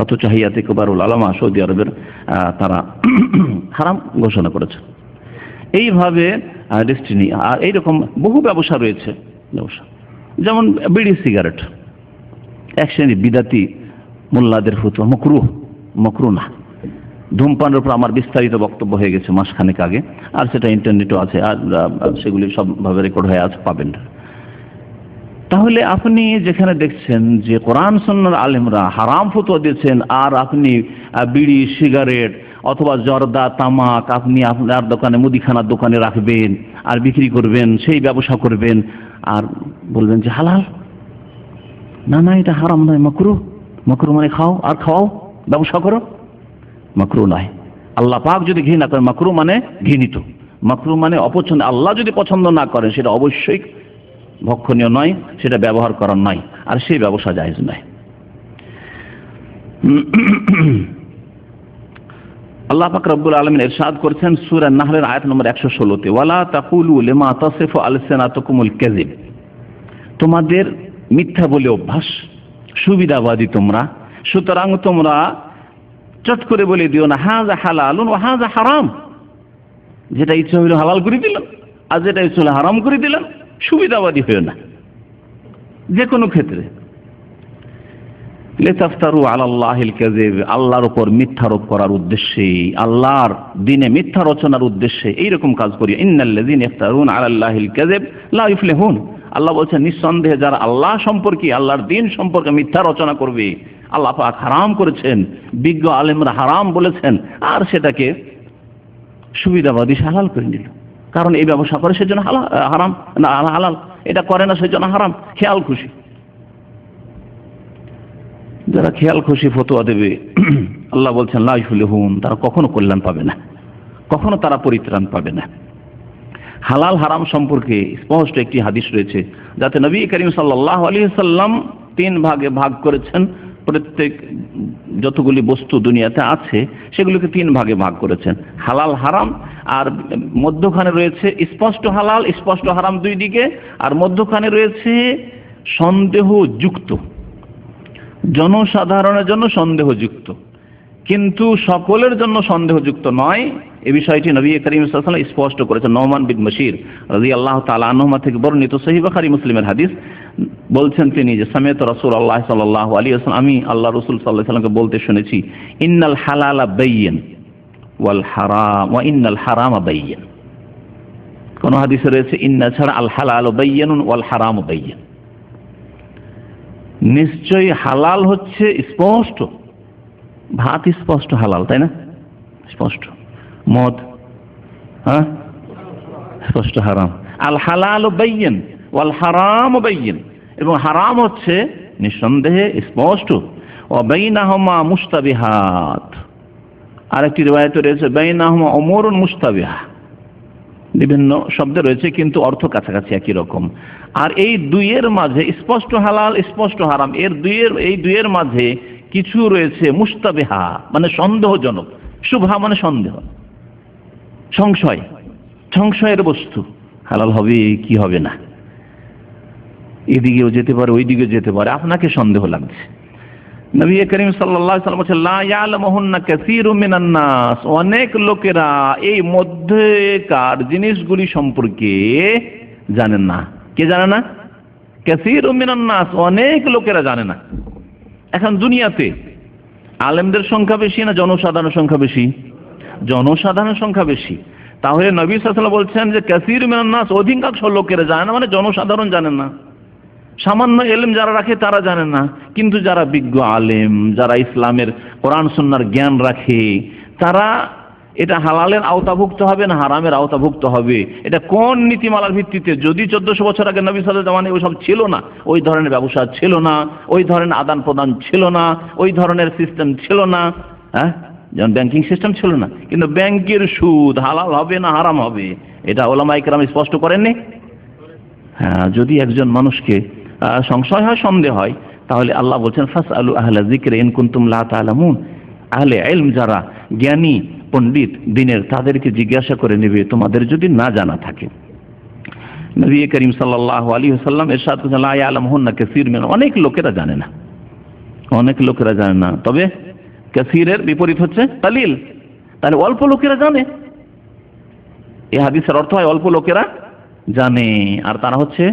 অথচ হাইয়াতে কিবারুল উলামা সৌদি আরবের তারা হারাম ঘোষণা করেছে। এইভাবে ডেস্টিনি, আর এইরকম বহু ব্যবসা রয়েছে, যেমন বিড়ি সিগারেট, এক শ্রেণী বিদাতি মোল্লাদের ফতোয়া মকরুহ না। ধূমপানের উপর আমার বিস্তারিত বক্তব্য হয়ে গেছে মাসখানেক আগে, আর সেটা ইন্টারনেটও আছে, আর সেগুলি সবভাবে রেকর্ড হয়ে আছে, পাবেন। তাহলে আপনি যেখানে দেখছেন যে কোরআন সুন্নাহর আলেমরা হারাম ফতোয়া দিয়েছেন, আর আপনি বিড়ি সিগারেট অথবা জর্দা তামাক আপনি আপনার দোকানে, মুদিখানার দোকানে রাখবেন আর বিক্রি করবেন, সেই ব্যবসা করবেন, আর বলবেন যে হালাল, না না এটা হারাম নয়, মাকরুহ। মাকরুহ মানে খাও আর খাওয়াও, ব্যবসা করো, মাকরুহ নয়। আল্লাহ পাক যদি ঘৃণা করেন, মাকরুহ মানে ঘৃণিত, মাকরুহ মানে অপছন্দ। আল্লাহ যদি পছন্দ না করেন, সেটা অবশ্যই ভক্ষণীয় নয়, সেটা ব্যবহার করার নয়, আর সেই ব্যবসা জায়েজ নয়। আল্লাহ পাক রব্বুল আলামিন ইরশাদ করেছেন সূরা নাহলের আয়াত নম্বর 116-তে, ওয়ালা তাকুলু লিমা তাসিফু আলসিনাতুকুমুল কাযিব, তোমাদের মিথ্যা বলে অভ্যাস, সুবিধাবাদী তোমরা, সুতরাং তোমরা চট করে বলে দিও না হাযা হালালুন ওয়া হাযা হারাম, যেটা ইচ্ছা হইলো হালাল করে দিলেন, আর যেটা ইচ্ছা হলো হারাম করে দিলেন। সুবিধাবাদী হইও না যে কোনো ক্ষেত্রে। লিতাফতারু আলাল্লাহিল কাযিব, আল্লাহর উপর মিথ্যারোপ করার উদ্দেশ্যে, আল্লাহর দিনে মিথ্যা রচনার উদ্দেশ্যে এইরকম কাজ করি। ইন্নাল্লাযীনা ইফতারুনা আলাল্লাহিল কাযিব লা ইফলিহুন, আল্লাহ বলছেন নিঃসন্দেহে যারা আল্লাহ সম্পর্কে, আল্লাহর দিন সম্পর্কে মিথ্যা রচনা করবে, আল্লাহ পাক হারাম করেছেন, বিজ্ঞ আলেমরা হারাম বলেছেন, আর সেটাকে সুবিধাবাদী হালাল করে নিল, কারণ এই ব্যবসা করে সেজন্য হারাম না হালাল, এটা করে না সেজন্য হারাম। খেয়াল খুশি, যারা খেয়াল খুশি ফতোয়া দেবে আল্লাহ বলছেন লা ইফলিহুন, তারা কখনো কল্যাণ পাবে না, কখনো তারা পরিত্রাণ পাবে না। হালাল হারাম সম্পর্কে স্পষ্ট একটি হাদিস রয়েছে, যাতে নবী করিম সাল্লাল্লাহু আলাইহি ওয়াসাল্লাম 3 ভাগে ভাগ করেছেন। প্রত্যেক যতগুলি বস্তু দুনিয়াতে আছে সেগুলোকে 3 ভাগে ভাগ করেছেন, হালাল হারাম, আর মধ্যখানে রয়েছে স্পষ্ট হালাল স্পষ্ট হারাম 2 দিকে, আর মধ্যখানে রয়েছে সন্দেহযুক্ত, জনসাধারণের জন্য সন্দেহযুক্ত, কিন্তু সকলের জন্য সন্দেহযুক্ত নয়। এই বিষয়টি নবী করিম সাল্লাল্লাহু আলাইহি ওয়াসাল্লাম স্পষ্ট করেছেন। নোমান বিন বশীর রাদিয়াল্লাহু তাআলা আনহুমা থেকে বর্ণিত সহিহ বুখারী মুসলিমের হাদিস, বলছেন তিনি যে সামিআতু রাসূলুল্লাহ সাল্লাল্লাহু আলাইহি ওয়াসাল্লাম, আমি আল্লাহ রাসূল সাল্লাল্লাহু আলাইহি ওয়াসাল্লামকে বলতে শুনেছি, ইন্নাল হালালা বাইয়িন ওয়াল হারাম ওয়া ইন্নাল হারামা বাইয়িন। কোন হাদিসে রয়েছে ইন্না ছাড়া আল হালালু বাইয়িনুন ওয়াল হারামু বাইয়িন, নিশ্চয়ই হালাল হচ্ছে স্পষ্ট, ভাত স্পষ্ট হালাল, তাই না? স্পষ্ট। মদ স্পষ্ট হারাম। আল হালাল বাইয়িন ওয়াল হারাম বাইয়িন, এবং হারাম হচ্ছে নিঃসন্দেহে স্পষ্ট। ওয়া বাইনাহুমা মুশতাবিহাত, আরেকটি রিওয়ায়াতে রয়েছে বাইনাহুমা উমুরুন মুশতাবিহা, বিভিন্ন শব্দ রয়েছে কিন্তু অর্থ কাছাকাছি একই রকম। আর এই দুইয়ের মাঝে স্পষ্ট হালাল স্পষ্ট হারাম, এই দুইয়ের মাঝে কিছু রয়েছে মুশতাবিহা মানে সন্দেহজনক, শুভা মানে সন্দেহ, সংশয়ের বস্তু, হালাল হবে কি হবে না, এদিকেও যেতে পারে ওইদিকেও যেতে পারে, আপনাকে সন্দেহ লাগছে। নবী করিম সাল্লাল্লাহু আলাইহি ওয়াসাল্লাম বলেছেন লা ইয়ালামুহুন্না কাসীরুম মিনান নাস, অনেক লোকেরা এই মধ্যেকার জিনিসগুলি সম্পর্কে জানেন না। কে জানে না? কাসীরুম মিনান নাস, অনেক লোকেরা জানে না। এখন দুনিয়াতে আলেমদের সংখ্যা বেশি না জনসাধারণের সংখ্যা বেশি? জনসাধারণের সংখ্যা বেশি। তাহলে নবী সাল্লাল্লাহু আলাইহি ওয়াসাল্লাম বলছেন যে কাসীর মিনান নাস, অধিকাংশ লোকেরা জানে না, মানে জনসাধারণ জানেন না। সামান্য ইলম যারা রাখে তারা জানে না, কিন্তু যারা বিজ্ঞ আলেম, যারা ইসলামের কোরআন সুন্নাহর জ্ঞান রাখে, তারা এটা হালালের আওতাভুক্ত হবে না হারামের আওতাভুক্ত হবে, এটা কোন নীতিমালার ভিত্তিতে। যদি 1400 বছর আগে নবী সাল্লাল্লাহু আলাইহি ওয়াসাল্লাম ওইসব ছিল না, ওই ধরনের ব্যবসা ছিল না, ওই ধরনের আদান প্রদান ছিল না, ওই ধরনের সিস্টেম ছিল না, যেমন ব্যাংকিং সিস্টেম ছিল না, কিন্তু ব্যাংকের সুদ হালাল হবে না হারাম হবে এটা উলামায়ে কেরাম স্পষ্ট করেননি। হ্যাঁ, যদি একজন মানুষকে সংশয় হয়, সন্দেহ হয়, তাহলে আল্লাহ বলছেন ফাসআলু আহলা যিকরি ইন কুনতুম লা তা'লামুন, আহলে ইলম যারা জ্ঞানী পণ্ডিত দিনের, তাদেরকে জিজ্ঞাসা করে নেবে তোমাদের যদি না জানা থাকে। নবী করিম সাল্লাল্লাহু আলাইহি ওয়াসাল্লাম ইরশাদ করেছেন লা ইয়ালামুহুন্না কাসীর মিন, অনেক লোকেরা জানে না, অনেক লোকেরা জানে না। তবে কাসীরের বিপরীত হচ্ছে কালিল, তাহলে অল্প লোকেরা জানে। এই হাদিসের অর্থ হয় অল্প লোকেরা জানে, আর তারা হচ্ছে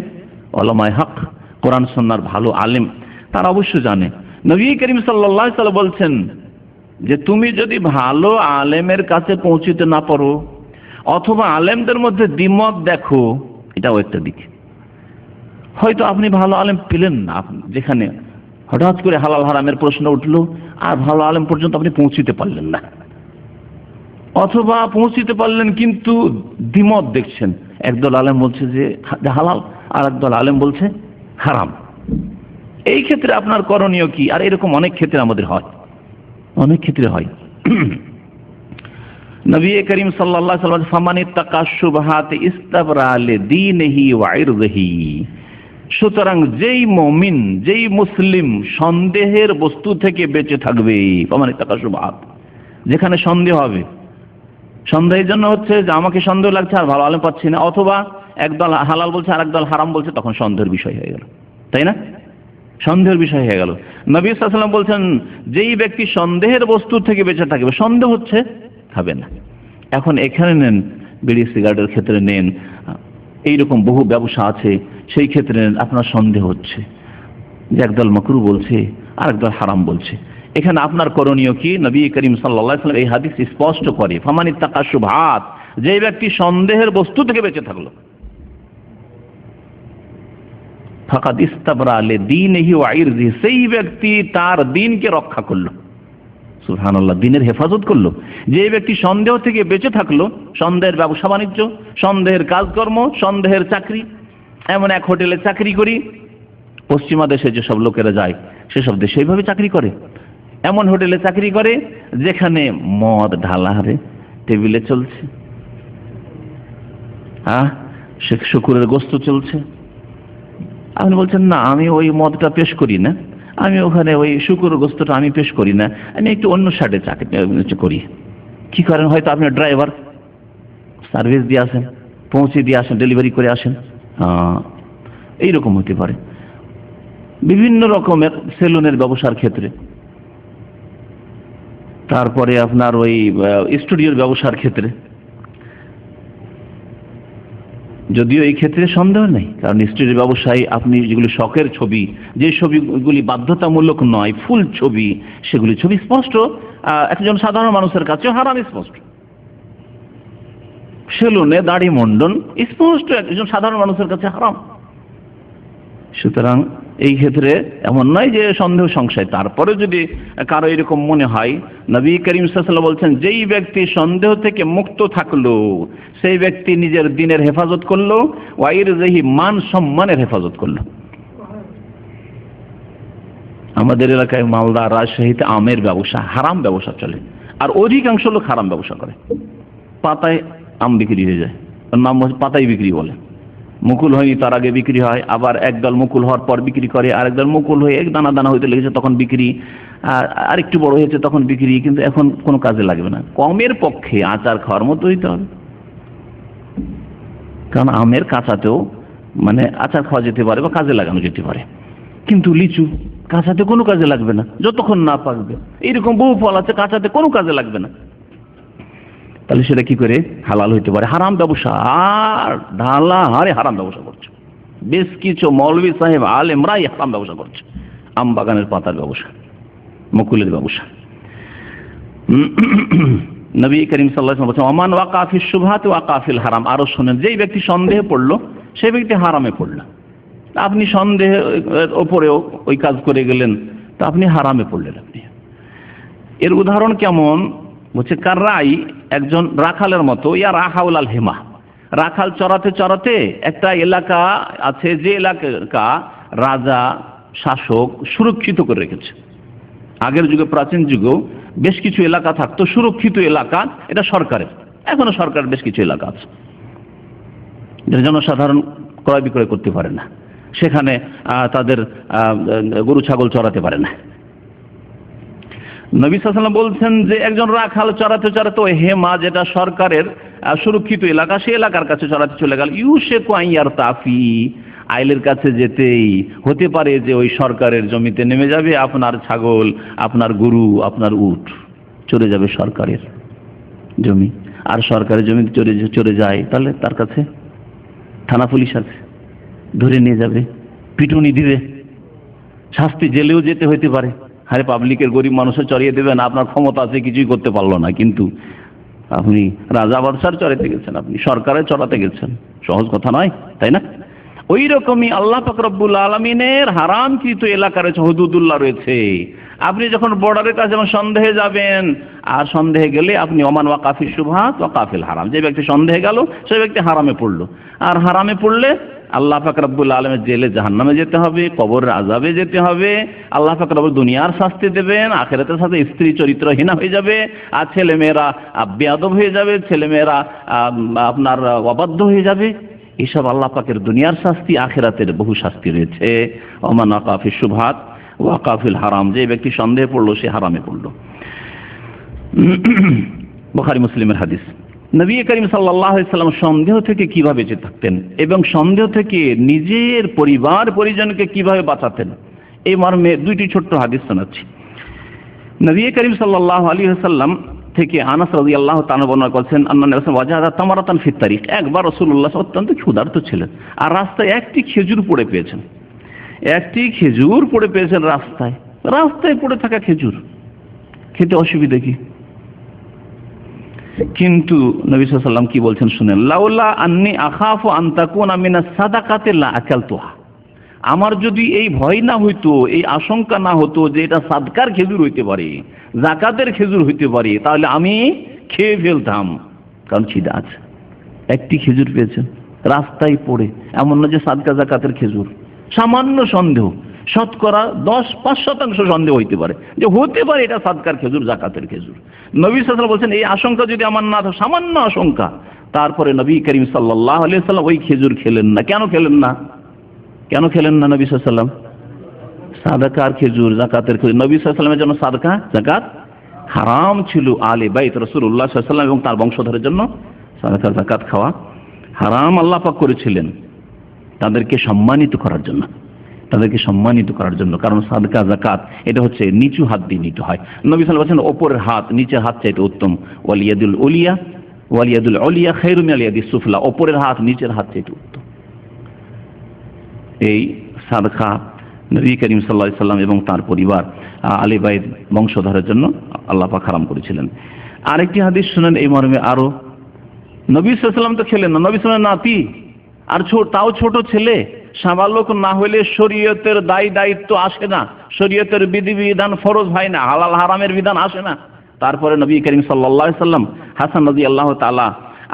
উলামায়ে হক, কোরআন সুন্নাহর ভালো আলেম, তারা অবশ্য জানে। নবী করিম সাল্লাল্লাহু আলাইহি ওয়াসাল্লাম বলছেন যে তুমি যদি ভালো আলেমের কাছে পৌঁছতে না পারো, অথবা আলেমদের মধ্যে দ্বিমত দেখো, এটাও একটা দিক। হয়তো আপনি ভালো আলেম পেলেন না, যেখানে হঠাৎ করে হালাল হারামের প্রশ্ন উঠলো আর ভালো আলেম পর্যন্ত আপনি পৌঁছতে পারলেন না, অথবা পৌঁছতে পারলেন কিন্তু দ্বিমত দেখছেন, একদল আলেম বলছে যে হালাল আর একদল আলেম বলছে হারাম। এই ক্ষেত্রে আপনার করণীয় কি? আর এরকম অনেক ক্ষেত্রে আমাদের হয়, অনেক ক্ষেত্রে হয়। নবী করিম সাল্লাল্লাহু আলাইহি ওয়াসাল্লাম ফামানিত্তাকা শুবহাত ইস্তাবরা লিদীনিহি ওয়া ইরদিহি, সুতরাং যেই মুমিন, যেই মুসলিম সন্দেহের বস্তু থেকে বেঁচে থাকবে, ফামানিত্তাকা শুবহাত, যেখানে সন্দেহ হবে, সন্দেহের জন্য হচ্ছে যে আমাকে সন্দেহ লাগছে আর ভালো আলেম পাচ্ছি না, অথবা একদল হালাল বলছে আর একদল হারাম বলছে, তখন সন্দেহের বিষয় হয়ে গেল, তাই না? সন্দেহের বিষয় হয়ে গেল। নবী সাল্লাল্লাহু আলাইহি ওয়াসাল্লাম বলছেন যেই ব্যক্তি সন্দেহের বস্তু থেকে বেঁচে থাকবে, সন্দেহ হচ্ছে খাবে না। এখন এখানে নেন, বিড়ি সিগারেটের ক্ষেত্রে নেন, এইরকম বহু ব্যবসা আছে, সেই ক্ষেত্রে নেন, আপনার সন্দেহ হচ্ছে যে একদল মাকরুহ বলছে আর একদল হারাম বলছে, এখানে আপনার করণীয় কি? নবী করিম সাল্লাল্লাহু আলাইহি ওয়াসাল্লাম এই হাদিস স্পষ্ট করে, ফামানিত্তাকা শুবহাত, যে ব্যক্তি সন্দেহের বস্তু থেকে বেঁচে থাকলো, ফাকাদ ইস্তাবরা লিদীনিহি ওয়া ইরদিহি, সেই ব্যক্তি তার দ্বীনকে রক্ষা করলো। সুবহানাল্লাহ, দিনের হেফাজত করলো। যে ব্যক্তি সন্দেহ থেকে বেঁচে থাকলো, সন্দেহের ব্যবসা বাণিজ্য, সন্দেহের কাজকর্ম, সন্দেহের চাকরি, এমন এক হোটেলে চাকরি করি, পশ্চিমা দেশে যেসব লোকেরা যায় সেসব দেশে এইভাবে চাকরি করে, এমন হোটেলে চাকরি করে যেখানে মদ ঢালা হারে টেবিলে চলছে, সে শুকুরের গোস্ত চলছে। আপনি বলছেন না, আমি ওই মদটা পেশ করি না, আমি ওখানে ওই শুকুরের গোস্তটা আমি পেশ করি না, আমি একটু অন্য সাইডে চাকরি করি। কি করেন? হয়তো আপনি ড্রাইভার, সার্ভিস দিয়ে আসেন, পৌঁছে দিয়ে আসেন, ডেলিভারি করে আসেন, এইরকম হতে পারে। বিভিন্ন রকমের সেলুনের ব্যবসার ক্ষেত্রে, তারপরে আপনার ওই স্টুডিওর ব্যবসার ক্ষেত্রে, যদিও এই ক্ষেত্রে সন্দেহ নেই, কারণ স্টুডিওর ব্যবসায় আপনি যেগুলি শখের ছবি, যে ছবিগুলি বাধ্যতামূলক নয়, ফুল ছবি, সেগুলি ছবি স্পষ্ট একজন সাধারণ মানুষের কাছেও হারাম স্পষ্ট। সেলুনে দাড়ি মন্ডন স্পষ্ট একজন সাধারণ মানুষের কাছে হারাম। সুতরাং এই ক্ষেত্রে এমন নয় যে সন্দেহ সংশয়। তারপরে যদি কারো এরকম মনে হয়, নবী করিম সাল্লাল্লাহু আলাইহি ওয়াসাল্লাম বলছেন, যেই ব্যক্তি সন্দেহ থেকে মুক্ত থাকলো সেই ব্যক্তি নিজের দিনের হেফাজত করলো, ওয়াইরজিহি, মান সম্মানের হেফাজত করলো। আমাদের এলাকায় মালদা, রাজশাহীতে আমের ব্যবসা, হারাম ব্যবসা চলে, আর অধিকাংশ লোক হারাম ব্যবসা করে। পাতায় আম বিক্রি হয়ে যায়, নাম পাতাই বিক্রি বলে। মুকুল হয়নি তার আগে বিক্রি হয়, আবার একদল মুকুল হওয়ার পর বিক্রি করে, আরেকদল মুকুল হয়ে এক দানা দানা হইতে লেগেছে তখন বিক্রি, আর একটু বড় হয়েছে তখন বিক্রি, কিন্তু এখন কোনো কাজে লাগবে না। কমের পক্ষে আচার খাওয়ার মতো হইতে হবে, কারণ আমের কাঁচাতেও মানে আচার খাওয়া যেতে পারে বা কাজে লাগানো যেতে পারে, কিন্তু লিচু কাঁচাতে কোনো কাজে লাগবে না যতক্ষণ না পাকবে। এইরকম বহু ফল আছে কাঁচাতে কোনো কাজে লাগবে না, তাহলে সেটা কি করে হালাল হইতে পারে? হারাম ব্যবসা। আর ঢালা হারে হারাম ব্যবসা করছে, বেশ কিছু মৌলভী সাহেব আলেমরাই হারাম ব্যবসা করছে, আম বাগানের পাতার ব্যবসা, মুকুলের ব্যবসা। নবী করিম সাল্লাল্লাহু আলাইহি ওয়াসাল্লাম বলেছেন, ওমান ওয়াকা ফিশ শুবহাতি ওয়াকা ফিল হারাম। আরো শুনেন, যেই ব্যক্তি সন্দেহে পড়লো সেই ব্যক্তি হারামে পড়লো। আপনি সন্দেহের ওপরেও ওই কাজ করে গেলেন, তা আপনি হারামে পড়লেন। আপনি এর উদাহরণ কেমন? বলছে কাররাই, একজন রাখালের মতো, ইয়া রাহাউল আল হেমা, রাখাল চড়াতে চড়াতে একটা এলাকা আছে, যে এলাকা রাজা শাসক সুরক্ষিত করে রেখেছে। আগের যুগে, প্রাচীন যুগেও বেশ কিছু এলাকা থাকতো সুরক্ষিত এলাকা, এটা সরকারের, এখনো সরকারের বেশ কিছু এলাকা আছে যেটা জনসাধারণ ক্রয় বিক্রয় করতে পারে না, সেখানে তাদের গরু ছাগল চড়াতে পারে না। নবী সাল্লাল্লাহু আলাইহি ওয়াসাল্লাম বলছেন যে একজন রাখাল চড়াতে চড়াতে ওই হেমা, যেটা সরকারের সুরক্ষিত এলাকা, সেই এলাকার কাছে চড়াতে চলে গেল। ইউশেকু আন ইয়ারতাফি, আইলের কাছে যেতেই হতে পারে যে ওই সরকারের জমিতে নেমে যাবে আপনার ছাগল, আপনার গরু, আপনার উট চলে যাবে সরকারের জমি। আর সরকারের জমি চলে যায়, তাহলে তার কাছে থানা পুলিশ আছে, ধরে নিয়ে যাবে, পিটুনি দিবে, শাস্তি, জেলেও যেতে হইতে পারে। আরে পাবলিকের গরিব মানুষের চড়িয়ে দেবেন, আপনার ক্ষমতা আছে, কিছুই করতে পারলো না, কিন্তু আপনি রাজা বাদশার চড়াতে গেছেন, আপনি সরকারের চড়াতে গেছেন, সহজ কথা নয়, তাই না? ওই রকমই আল্লাহ পাক রব্বুল আলামিনের হারামকৃত এলাকা রয়েছে, হুদুদুল্লাহ রয়েছে। আপনি যখন বর্ডারের কাছে যেমন সন্দেহে যাবেন, আর সন্দেহে গেলে আপনি ওমান ওয়াকা ফিশ শুবহাত ওয়াকা ফিল হারাম, যে ব্যক্তি সন্দেহে গেল সেই ব্যক্তি হারামে পড়লো। আর হারামে পড়লে আল্লাহ পাক রব্বুল আলামিনের জেলে জাহান্নামে যেতে হবে, কবরের আযাবে যেতে হবে। আল্লাহ পাক রব্বুল দুনিয়ার শাস্তি দেবেন, আখিরাতের সাথে স্ত্রী চরিত্রহীনা হয়ে যাবে, আর ছেলেমেয়েরা বেয়াদব হয়ে যাবে, ছেলেমেয়েরা আপনার অবাধ্য হয়ে যাবে। এসব আল্লাহ পাকের দুনিয়ার শাস্তি, আখিরাতের বহু শাস্তি রয়েছে। ওমান ওয়াকা ফিশ শুবহাত ওয়াকা ফিল হারাম, যে ব্যক্তি সন্দেহে পড়লো সে হারামে পড়লো। বুখারী মুসলিমের হাদিস। নবী করিম সাল্লাল্লাহু আলাইহি ওয়াসাল্লাম সন্দেহ থেকে কিভাবে বেঁচে থাকতেন এবং সন্দেহ থেকে নিজের পরিবার পরিজনকে কিভাবে বাঁচাতেন, এই মর্মে দুইটি ছোট্ট হাদিস শোনাচ্ছি। নবী করিম সাল্লাল্লাহু আলাইহি ওয়াসাল্লাম থেকে আনাস রাদিয়াল্লাহু তাআলা বর্ণনা করেছেন, আন্নাহু রাসূলুল্লাহ ওয়াজাদা তামারাতান ফিত তারিক, একবার রাসূলুল্লাহ অত্যন্ত ক্ষুধার্ত ছিলেন, আর রাস্তায় একটি খেজুর পড়ে পেয়েছেন। একটি খেজুর পড়ে পেয়েছেন রাস্তায়, রাস্তায় পড়ে থাকা খেজুর খেতে অসুবিধা কি? কিন্তু নবী সাল্লাল্লাহু আলাইহি ওয়াসাল্লাম কি বলছেন শুনেন, লাউলা আন্নী আখাফু আন তাকুনা মিনাস সাদাকাতি লা আকালতুহা, আমার যদি এই ভয় না হইতো, এই আশঙ্কা না হতো যে এটা সাদকার খেজুর হইতে পারে, জাকাতের খেজুর হইতে পারে, তাহলে আমি খেয়ে ফেলতাম। কারণ খিদা আছে। একটি খেজুর পেয়েছেন রাস্তায় পড়ে, এমন না যে সাদকা জাকাতের খেজুর, সামান্য সন্দেহ, শতকরা 10-5% সন্দেহ হইতে পারে যে হতে পারে এটা সাদকার খেজুর, জাকাতের খেজুর। নবী সাল্লাল্লাহু আলাইহি ওয়াসাল্লাম বলছেন এই আশঙ্কা যদি আমার না থাকে, সামান্য আশঙ্কা, তারপরে নবী করিম সাল্লাল্লাহু আলাইহি ওয়াসাল্লাম ওই খেজুর খেলেন না। কেন খেলেন না? কেন খেলেন না নবী সাল্লাল্লাহু আলাইহি ওয়াসাল্লাম? সাদকার খেজুর, জাকাতের খেজুর, নবী সাল্লাল্লাহু আলাইহি ওয়াসাল্লামের জন্য সাদকা জাকাত হারাম ছিল। আলে বাইত রাসূলুল্লাহ সাল্লাল্লাহু আলাইহি ওয়াসাল্লাম এবং তার বংশধরের জন্য সাদকা জাকাত খাওয়া হারাম আল্লাহ পাক করেছিলেন তাদেরকে সম্মানিত করার জন্য, তাদেরকে সম্মানিত করার জন্য। কারণ সাদকা জাকাত এটা হচ্ছে নিচু হাত দিয়ে নিতে হয়। নবী সাল্লাল্লাহু আলাইহি ওয়াসাল্লাম বলেছেন ওপরের হাত নিচের হাত চাইতে উত্তম, ওয়ালিয়াদুল উলিয়া খায়রু মিনাল ইয়াদিস সুফলা, ওপরের হাত নিচের হাত চাইতে উত্তম। এই সাদকা নবী করিম সাল্লাল্লাহু আলাইহি ওয়াসাল্লাম এবং তার পরিবার আলী বাইত বংশধরের জন্য আল্লাহ পাক হারাম করেছিলেন। আরেকটি হাদিস শুনেন এই মর্মে আরো, নবী সাল্লাল্লাহু আলাইহি ওয়াসাল্লাম তো খেলেন না, নবী সাল্লাল্লাহু আলাইহি ওয়াসাল্লাম নাতি আর তাও ছোট ছেলে, সাবালক না হলে শরীয়তের দায়িত্ব আসে না, শরীয়তের বিধিবিধান ফরজ হয় না, হালাল হারামের বিধান আসে না। তারপরে নবী করিম সাল্লাল্লাহু আলাইহি ওয়াসাল্লাম হাসান রাদিয়াল্লাহু তাআলা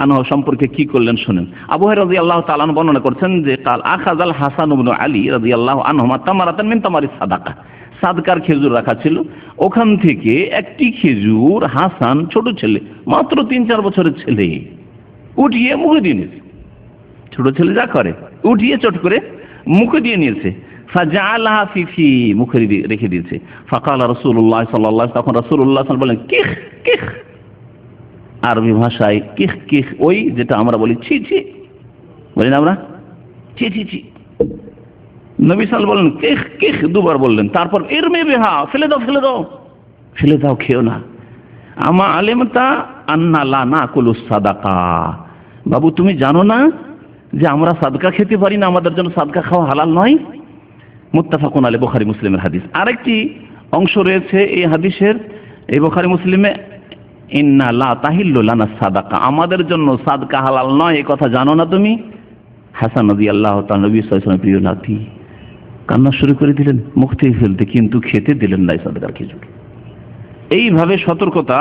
আনহু সম্পর্কে কি করলেন শুনেন। আবু হুরায়রা রাদিয়াল্লাহু তাআলা আনহু বর্ণনা করছেন যে কাল আখাযাল হাসান ইবনে আলী রাদিয়াল্লাহু আনহুমা তামারাতান মিন তামারিস সাদাকা, সাদকার খেজুর রাখা ছিল, ওখান থেকে একটি খেজুর হাসান ছোট ছেলে, মাত্র 3-4 বছরের ছেলে, উঠিয়ে মুখে দিয়ে নিয়েছে। ছোট ছেলে যা করে, উঠিয়ে চট করে মুখে দিয়ে নিয়েছে। ফাজালাহা ফি মুখে রেখে দিয়েছে। ফাকালা রাসূলুল্লাহ সাল্লাল্লাহু আলাইহি ওয়াসাল্লাম, তখন রাসূলুল্লাহ সাল্লাল্লাহু আলাইহি ওয়াসাল্লাম বলেন কিখ কিখ, আরবি ভাষায় কিখ কিখ ওই যেটা আমরা বলি ছি ছি, বলি না আমরা ছি ছি ছি। নবী সাল্লাল্লাহু আলাইহি ওয়াসাল্লাম বলেন কিখ কিখ, দুবার বললেন। তারপর ইরমি বিহা, ফেলে দাও ফেলে দাও ফেলে দাও, খেও না। আমা আলিমতা আন্না লা নাকুলুস সাদাকা, বাবু তুমি জানো না যে আমরা সাদকা খেতে পারি না, আমাদের জন্য সাদকা খাওয়া হালাল নয়। মুত্তাফাকুন আলাইহি, বুখারী মুসলিমের হাদিস। আরেকটি অংশ রয়েছে এই হাদিসের, এই বুখারী মুসলিমে, ইন্না লা তাহিল্লু লানা সাদাকা, আমাদের জন্য সাদকা হালাল নয়, এই কথা জানো না তুমি? হাসান রাদিয়াল্লাহু তাআলা নবী সাল্লাল্লাহু আলাইহি ওয়াসাল্লামের প্রিয় নাতি কান্না শুরু করে দিলেন মুখ থেকে ফেলতে, কিন্তু খেতে দিলেন না সাদকার খেজুর। এইভাবে সতর্কতা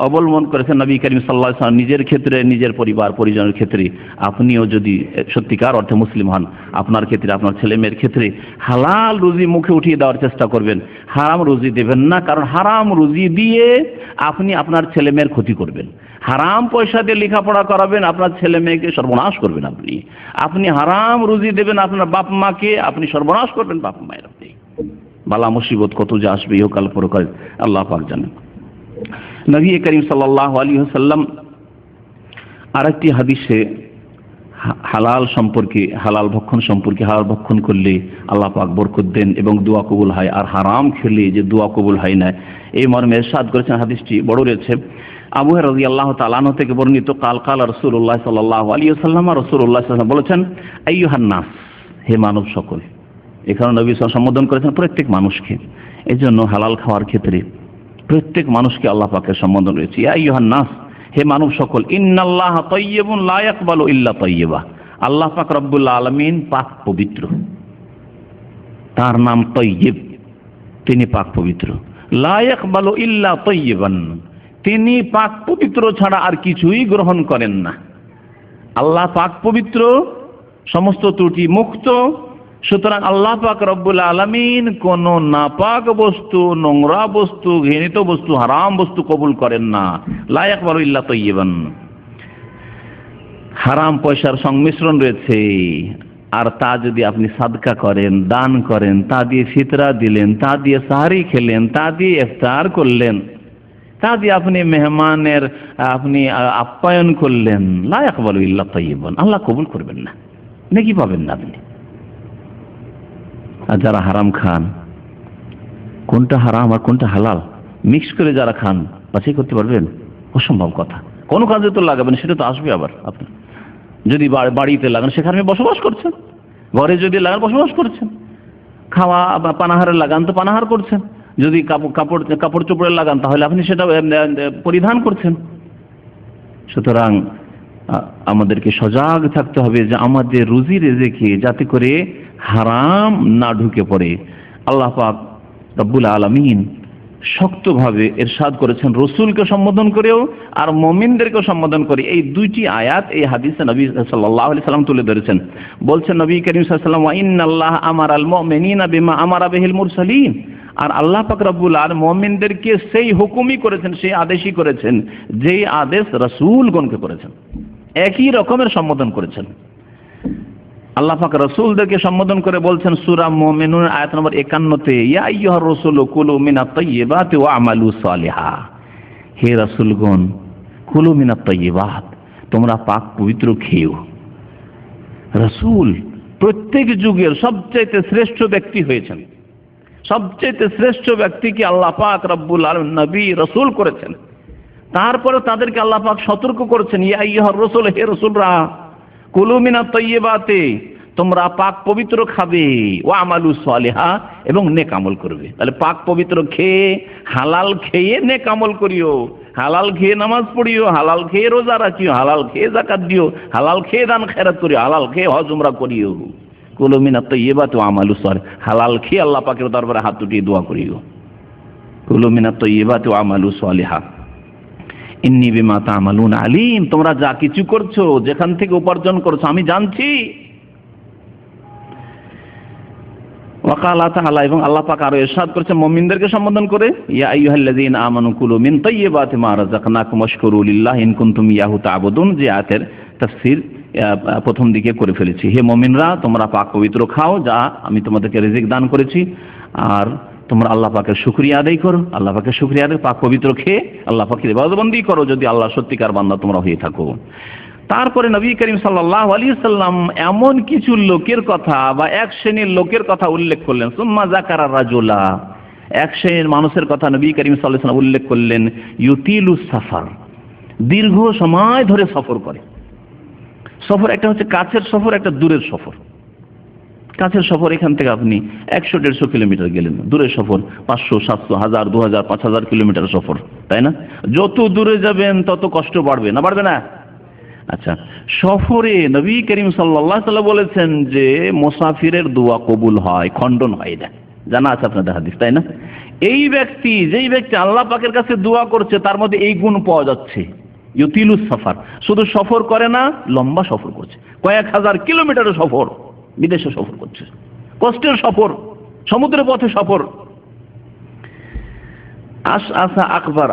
অবলম্বন করেছেন নবী করিম সাল্লাল্লাহু আলাইহি ওয়াসাল্লাম নিজের ক্ষেত্রে, নিজের পরিবার পরিজনের ক্ষেত্রে। আপনিও যদি সত্যিকার অর্থে মুসলিম হন, আপনার ক্ষেত্রে, আপনার ছেলে মেয়ের ক্ষেত্রে হালাল রুজি মুখে উঠিয়ে দেওয়ার চেষ্টা করবেন, হারাম রুজি দেবেন না। কারণ হারাম রুজি দিয়ে আপনি আপনার ছেলে মেয়ের ক্ষতি করবেন, হারাম পয়সা দিয়ে লেখাপড়া করাবেন, আপনার ছেলে মেয়েকে সর্বনাশ করবেন। আপনি হারাম রুজি দেবেন আপনার বাপ মাকে, আপনি সর্বনাশ করবেন বাপ মায়ের। আপনি বালা মুসিবত কত যে আসবে ইহকাল পরকাল আল্লাহ পাক জানেন। নবী করিম সাল্লাল্লাহু আলাইহি ওয়াসাল্লাম আরেকটি হাদিসে হালাল সম্পর্কে, হালাল ভক্ষণ সম্পর্কে, হালাল ভক্ষণ করলে আল্লাহ পাক বরকত দেন এবং দোয়া কবুল হয়, আর হারাম খেলে যে দোয়া কবুল হয় না, এই মর্মে ইরশাদ করেছেন। হাদিসটি বড় রয়েছে। আবু হুরায়রা রাদিয়াল্লাহু তাআলা আনহু থেকে বর্ণিত, কাল রাসূলুল্লাহ সাল্লাল্লাহু আলাইহি ওয়াসাল্লাম, রাসূলুল্লাহ সাল্লাল্লাহু আলাইহি ওয়াসাল্লাম বলেছেন আইয়ুহান নাস, হে মানব সকল। এখানে নবী সাল্লাল্লাহু আলাইহি ওয়াসাল্লাম সম্বোধন করেছেন প্রত্যেক মানুষকে। এজন্য হালাল খাওয়ার ক্ষেত্রে প্রত্যেক মানুষকে আল্লাহ পাকের সম্বোধন রয়েছে, ইয়া আইয়ুহান নাস, হে মানব সকল। ইন্নাল্লাহা তাইয়্যিবুন লা ইয়াকবালু ইল্লা তাইয়্যিবা, আল্লাহ পাক রব্বুল আলামিন পাক পবিত্র, তার নাম তাইয়্যিব, তিনি পাক পবিত্র। লা ইয়াকবালু ইল্লা তাইয়্যিবান, তিনি পাক পবিত্র ছাড়া আর কিছুই গ্রহণ করেন না। আল্লাহ পাক পবিত্র, সমস্ত ত্রুটি মুক্ত। সুতরাং আল্লাহ পাক রব্বুল আলামিন কোন নাপাক বস্তু, নোংরা বস্তু, ঘৃণিত বস্তু, হারাম বস্তু কবুল করেন না। লা ইয়াকবালু ইল্লা তাইয়্যিবান। হারাম পয়সার সংমিশ্রণ রয়েছে, আর তা যদি আপনি সাদকা করেন, দান করেন, তা দিয়ে ফিতরা দিলেন, তা দিয়ে সাহারি খেলেন, তা দিয়ে ইফতার করলেন, তা দিয়ে আপনি মেহমানের আপনি আপ্যায়ন করলেন, লা ইয়াকবালু ইল্লা তাইয়্যিবান, আল্লাহ কবুল করবেন না, নেকি পাবেন না আপনি। আর যারা হারাম খান, কোনটা হারাম আর কোনটা হালাল মিক্স করে যারা খান, বাছাই করতে পারবেন? অসম্ভব কথা। কোনো কাজে তো লাগাবেন, সেটা তো আসবে আবার। আপনি যদি বাড়িতে লাগান, সেখানে বসবাস করছেন, ঘরে যদি লাগান বসবাস করছেন, খাওয়া বা পানাহারে লাগান তো পানাহার করছেন, যদি কাপড় চোপড়ে লাগান তাহলে আপনি সেটা পরিধান করছেন। সুতরাং আমাদেরকে সজাগ থাকতে হবে যে আমাদের রুজি রেজেকে যাতে করে হারাম না ঢুকে পড়ে। আল্লাহ পাক রব্বুল আলামিন শক্তভাবে ইরশাদ করেছেন রসুলকে সম্বোধন করেও আর মুমিনদেরকে সম্বোধন করে। এই দুইটি আয়াত এই হাদিসে নবী সাল্লাল্লাহু আলাইহি সাল্লাম তুলে ধরেছেন। বলছেন নবী করিম সাল্লাল্লাহু আলাইহি ওয়াসাল্লাম, ওয়া ইন্নাল্লাহ আমারাল মুমিনিনা বিমা আমারা বিহিল মুরসালিন। আর আল্লাহ পাক রব্বুল আলামিন মুমিনদেরকে সেই হুকুমই করেছেন, সেই আদেশই করেছেন যেই আদেশ রাসূলগণকে করেছেন। একই রকমের সম্বোধন করেছেন। আল্লাহ পাক রাসূলদেরকে সম্বোধন করে বলছেন সূরা মুমিনুন আয়াত নম্বর 51-তে, ইয়া আইয়ুহার রাসূলু কুলু মিনাত তাইয়্যিবাতি ওয়া আমালু সালিহা। হে রাসূলগণ, কুলু মিনাত তাইয়্যিবাত, তোমরা পাক পবিত্র খেও। রাসূল প্রত্যেক যুগের সবচেয়ে শ্রেষ্ঠ ব্যক্তি হয়েছেন। সবচেয়ে শ্রেষ্ঠ ব্যক্তিকে আল্লাহ পাক রব্বুল আলামিন নবী রাসূল করেছেন। তারপরে তাদেরকে আল্লাহ পাক সতর্ক করেছেন, ইয়া আইয়ুহার রাসূল, হে রাসূলরা, কুলু মিনাত তাইয়্যিবাতি, তোমরা পাক পবিত্র খাবে, ওয়া আমালু সালিহা, এবং নেক আমল করবে। তাহলে পাক পবিত্র খেয়ে হালাল খেয়ে নেক আমল করিও, হালাল খেয়ে নামাজ পড়িও, হালাল খেয়ে রোজা রাখিও, হালাল খেয়ে যাকাত দিও, হালাল খেয়ে দান খেরাত করিও, হালাল খেয়ে হজ উমরা করিও। কুলু মিনাত তাইয়্যিবাতি ওয়া আমালু সালিহা, হালাল খেয়ে আল্লাহ পাকের দরবারে হাত উঠিয়ে দোয়া করিও। কুলু মিনাত তাইয়্যিবাতি ওয়া আমালু সালিহা ইন্নী বিমা তা'মালুন আলিম, তোমরা যা কিছু করছো, যেখান থেকে উপার্জন করছো, আমি জানছি। ওয়া ক্বালা তাআলা, এবং আল্লাহ পাক আরো ইরশাদ করেছেন মুমিনদেরকে সম্বোধন করে, ইয়া আইয়ুহাল্লাযীনা আমানু কুলু মিন তাইয়্যিবাতি মা রাযাকনাকুম ওয়াশকুরু লিল্লাহি ইন কুনতুম ইয়াহু তা'বুদুন। যে আয়াতের তাফসীর প্রথম দিকে করে ফেলেছি। হে মুমিনরা, তোমরা পাক পবিত্র খাও যা আমি তোমাদেরকে রিজিক দান করেছি, আর তোমরা আল্লাহ পাকের শুকরিয়া আদায় করো। আল্লাহ পাকের শুকরিয়া আদায়, পাক পবিত্র খেয়ে আল্লাহ পাকের ইবাদতবন্দি করো, যদি আল্লাহ সত্যিকার বান্দা তোমরা হয়ে থাকো। তারপরে নবী করিম সাল্লাল্লাহু আলাইহি সাল্লাম এমন কিছু লোকের কথা বা এক শ্রেণীর লোকের কথা উল্লেখ করলেন। সুম্মা যাকারা রাজুলা, এক শ্রেণীর মানুষের কথা নবী করিম সাল্লাল্লাহু আলাইহি সাল্লাম উল্লেখ করলেন। ইউতিলুস সাফার, দীর্ঘ সময় ধরে সফর করে। সফর একটা হচ্ছে কাছের সফর, একটা দূরের সফর। কাছের সফর এখান থেকে আপনি 100-150 কিলোমিটার গেলেন, দূরের সফর 500, 700, 1000, 2000, 5000 কিলোমিটার সফর, তাই না? যত দূরে যাবেন তত কষ্ট বাড়বে না, বাড়বে না? আচ্ছা, সফরে নবী করিম সাল্লাল্লাহু আলাইহি ওয়াসাল্লাম বলেছেন যে মুসাফিরের দোয়া কবুল হয়, খণ্ডন হয় না। জানা আছে আপনাদের হাদিস, তাই না? এই ব্যক্তি, যেই ব্যক্তি আল্লাহ পাকের কাছে দোয়া করছে, তার মধ্যে এই গুণ পাওয়া যাচ্ছে। ইউতিলুস সাফার, শুধু সফর করে না, লম্বা সফর করছে, কয়েক হাজার কিলোমিটারের সফর, বিদেশে সফর করছে, কষ্টের সফর, সমুদ্রের পথে সফর। আশআসা আকবার,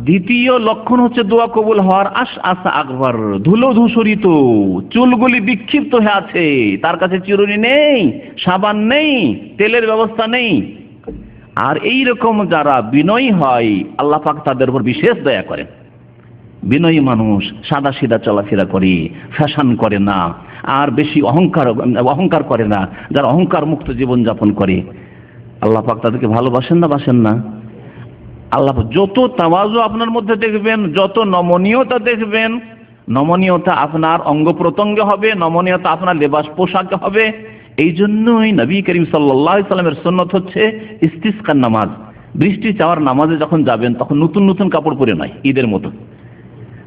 দ্বিতীয় লক্ষণ হচ্ছে দোয়া কবুল হওয়ার। আশআসা আকবার, ধুলো ধূসরিত, চুলগুলি বিক্ষিপ্ত হয়ে আছে, তার কাছে চিরুনি নেই, সাবান নেই, তেলের ব্যবস্থা নেই। আর এই রকম যারা বিনয়ী হয়, আল্লাহ পাক তাদের উপর বিশেষ দয়া করেন। বিনয়ী মানুষ সাদা সিধা চলাফেরা করে, ফ্যাশন করে না, আর বেশি অহংকার করে না, যারা অহংকার মুক্ত জীবন যাপন করে, আল্লাহ পাক তাদেরকে ভালোবাসেন না, বাসেন না? আল্লাহ যত তাওয়াজু আপনার মধ্যে দেখবেন, যত নমনীয়তা দেখবেন, নমনীয়তা আপনার অঙ্গ প্রত্যঙ্গে হবে, নমনীয়তা আপনার লেবাস পোশাকে হবে। এই জন্যই নবী করিম সাল্লাল্লাহু আলাইহি সাল্লামের সুন্নাত হচ্ছে ইস্তিসকার নামাজ। বৃষ্টি চাওয়ার নামাজে যখন যাবেন তখন নতুন নতুন কাপড় পরে নয়, ঈদের মতো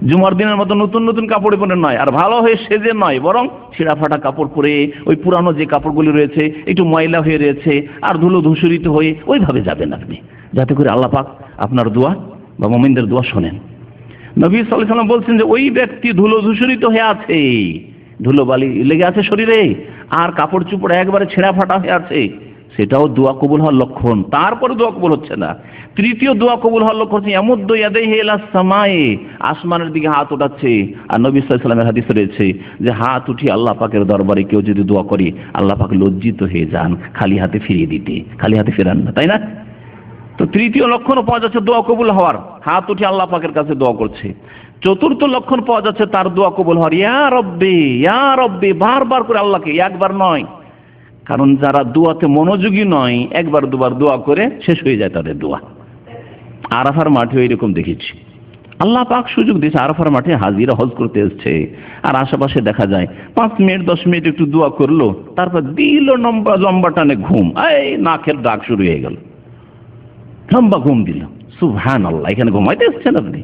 জুমার দিনের মতো নতুন নতুন কাপড় পরে নয়, আর ভালো হয়ে সেজে নয়, বরং ছিঁড়া ফাটা কাপড় পরে, ওই পুরানো যে কাপড়গুলি রয়েছে একটু ময়লা হয়ে রয়েছে আর ধুলো ধূসরিত হয়ে ওইভাবে যাবেন আপনি, যাতে করে আল্লাহ পাক আপনার দোয়া বা মুমিনদের দোয়া শোনেন। নবী সাল্লাল্লাহু আলাইহি ওয়াসাল্লাম বলছেন যে ওই ব্যক্তি ধুলো ধূসরিত হয়ে আছে, ধুলো বালি লেগে আছে শরীরে, আর কাপড় চোপড় একবারে ছেঁড়া ফাটা হয়ে আছে, সেটাও দোয়া কবুল হওয়ার লক্ষণ। তারপরে দোয়া কবুল হচ্ছে না। তৃতীয় দোয়া কবুল হওয়ার লক্ষণ হচ্ছে ইয়ামুদ্দু ইয়াদাইহি ইলাস সামায়ে, আসমানের দিকে হাত ওঠাচ্ছে। আর নবী সাল্লাল্লাহু আলাইহি ওয়াসাল্লামের হাদিসে রয়েছে যে হাত উঠিয়ে আল্লাহ পাকের দরবারে কেউ যদি দোয়া করে, আল্লাহ পাক লজ্জিত হয়ে যান খালি হাতে ফিরিয়ে দিতে, খালি হাতে ফেরান না, তাই না? তো তৃতীয় লক্ষণও পাওয়া যাচ্ছে দোয়া কবুল হওয়ার, হাত উঠে আল্লাহ পাকের কাছে দোয়া করছে। চতুর্থ লক্ষণ পাওয়া যাচ্ছে তার দোয়া কবুল হওয়ার, ইয়া রব্বি, বারবার করে আল্লাহকে, একবার নয়। কারণ যারা দোয়াতে মনোযোগী নয়, একবার দুবার দোয়া করে শেষ হয়ে যায় তাদের দোয়া। আরাফার মাঠে এরকম দেখেছি, আল্লাহ পাক সুযোগ দিয়েছে, আরাফার মাঠে হাজিরা হজ করতে এসছে, আর আশেপাশে দেখা যায় 5 মিনিট 10 মিনিট একটু দোয়া করলো, তারপর দিল লম্বা টানে ঘুম, এই নাকের ডাক শুরু হয়ে গেল, লম্বা ঘুম দিল। সুবহানাল্লাহ, এখানে ঘুমাইতে এসছেন আপনি?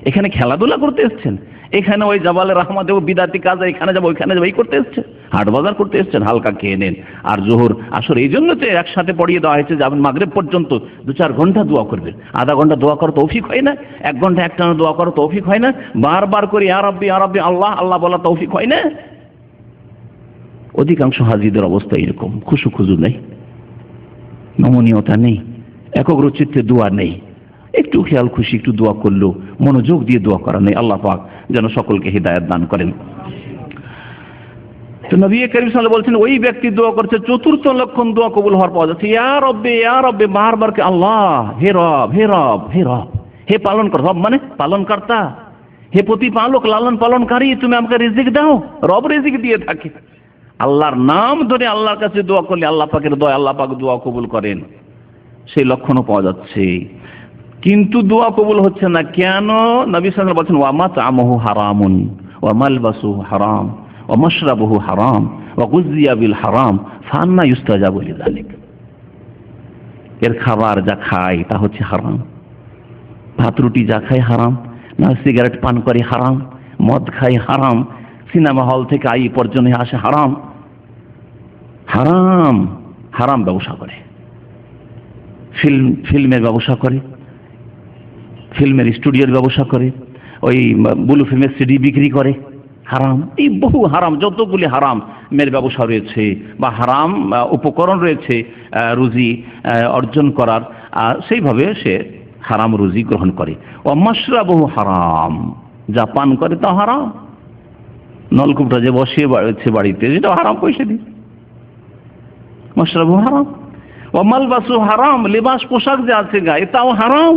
এখানে খেলাধুলা করতে এসছেন? এখানে ওই জাবালে রাহমা দেব বিদাতি কাজ, এখানে যাবো ওইখানে যাবো, এই করতে এসছে, হাট বাজার করতে এসছেন, হালকা খেয়ে নেন। আর জোহর আসর এই জন্য তো একসাথে পড়িয়ে দেওয়া হয়েছে যে আপনি মাগরিব পর্যন্ত 2-4 ঘন্টা দোয়া করবেন। আধা ঘন্টা দোয়া করা তৌফিক হয় না, 1 ঘন্টা একটানা দোয়া করা তৌফিক হয় না, বারবার করে ইয়া রাব্বি আল্লাহ আল্লাহ বলা তৌফিক হয় না। অধিকাংশ হাজিদের অবস্থা এরকম, খুশু নেই, নমনীয়তা নেই, একগ্রচিত্তে দোয়া নেই, একটু খেয়াল খুশি একটু দোয়া করলো, মনোযোগ দিয়ে দোয়া করা নেই। আল্লাহ পাক যেন সকলকে হিদায়াত দান করেন। তো নবী করিম সাল্লাল্লাহু আলাইহি ওয়াসাল্লাম বলছেন ওই ব্যক্তি দোয়া করছে, 4র্থ লক্ষণ দোয়া কবুল হওয়ার পাওয়া যাচ্ছে, ইয়া রব্বে বারবার কে আল্লাহ, হে রব হে রব হে রব, হে পালন কর, রব মানে পালন কর্তা, হে প্রতিপালক লালন পালনকারী, তুমি আমাকে রিজিক দাও। রব রিজিক দিয়ে থাকে। আল্লাহর নাম ধরে আল্লাহর কাছে দোয়া করলে আল্লাহ পাকের দোয়া, আল্লাহ পাক দোয়া কবুল করেন, সেই লক্ষণও পাওয়া যাচ্ছে। কিন্তু দোয়া কবুল হচ্ছে না কেন? নবী সাল্লাল্লাহু আলাইহি ওয়াসাল্লাম বলেন ওয়া মাতআমুহু হারামুন ওয়া মালবাসুহু হারাম ওয়া মাশরাবুহু হারাম ওয়া গুযিয়া বিল হারাম ফান্না ইউস্তাজাবু লিযালিক। এর খাবার যা খায় তা হচ্ছে হারাম, ভাত রুটি যা খায় হারাম, না সিগারেট পান করে হারাম, মদ খায় হারাম, সিনেমা হল থেকে আই পর্যন্ত আসে হারাম, হারাম হারাম ব্যবসা করে, ফিল্মের ব্যবসা করে, ফিল্মের স্টুডিওর ব্যবসা করে, ওই ব্লু ফিল্মের সিডি বিক্রি করে, হারাম। এই বহু হারাম, যতগুলি হারাম মের ব্যবসা রয়েছে বা হারাম উপকরণ রয়েছে রুজি অর্জন করার, সেইভাবে সে হারাম রুজি গ্রহণ করে। ও মাশরাবুহু হারাম, যা পান করে তা হারাম, নলকূপটা যে বসিয়ে বাড়িতে যেটা হারাম পয়সা দিয়ে, মাশরাবুহু হারাম। ও মালবাসুহু হারাম, লিবাস পোশাক যে আছে গায়ে তাও হারাম,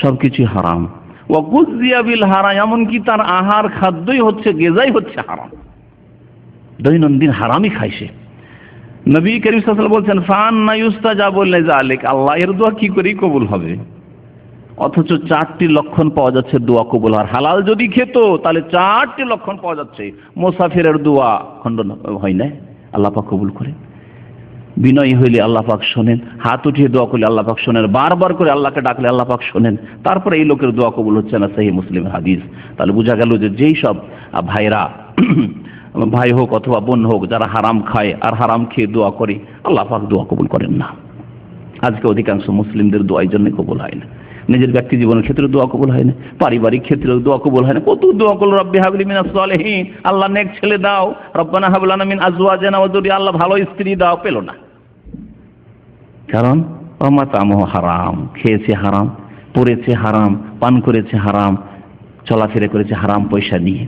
সবকিছু হারাম। ও গুযিয়া বিল হারাম, এমনকি তার আহার খাদ্যই হচ্ছে, গেজাই হচ্ছে হারাম, দৈনন্দিন হারামই খাইছে। নবী করিম সাল্লাল্লাহু আলাইহি ওয়াসাল্লাম বলছেন ফান্না ইউস্তাজাবু লিযালিক, আল্লাহ এর দোয়া কি করে কবুল হবে? অথচ 4টি লক্ষণ পাওয়া যাচ্ছে দোয়া কবুল হওয়ার। হালাল যদি খেত তাহলে 4টি লক্ষণ পাওয়া যাচ্ছে। মুসাফিরের দোয়া খণ্ডন হয় না, আল্লাহ পাক কবুল করে। বিনয়ী হইলে আল্লাহ পাক শোনেন, হাত উঠিয়ে দোয়া করলে আল্লাহ পাক শোনেন, বারবার করে আল্লাহকে ডাকলে আল্লাহ পাক শোনেন। তারপরে এই লোকের দোয়া কবুল হচ্ছে না, সহিহ মুসলিমের হাদিস। তাহলে বোঝা গেল যে যেই সব ভাইরা, ভাই হোক অথবা বোন হোক, যারা হারাম খায় আর হারাম খেয়ে দোয়া করে, আল্লাহ পাক দোয়া কবুল করেন না। আজকে অধিকাংশ মুসলিমদের দোয়া এই জন্য কবুল হয় না। নিজের ব্যক্তি জীবনের ক্ষেত্রে দোয়া কবুল হয় না, পারিবারিক ক্ষেত্রেও দোয়া কবুল হয় না। কত দোয়া করলো, রব্বি হাবলি মিনাস সালিহিন, আল্লাহ নেক ছেলে দাও, রব্বানা হাব লানা মিন আজওয়াজিনা ওয়া যুররিয়াতিনা, আল্লাহ ভালো স্ত্রী দাও, পেল না। কারণ মাতআমুহু হারাম, খেয়েছে হারাম, পড়েছে হারাম, পান করেছে হারাম, চলাফেরা করেছে হারাম পয়সা নিয়ে।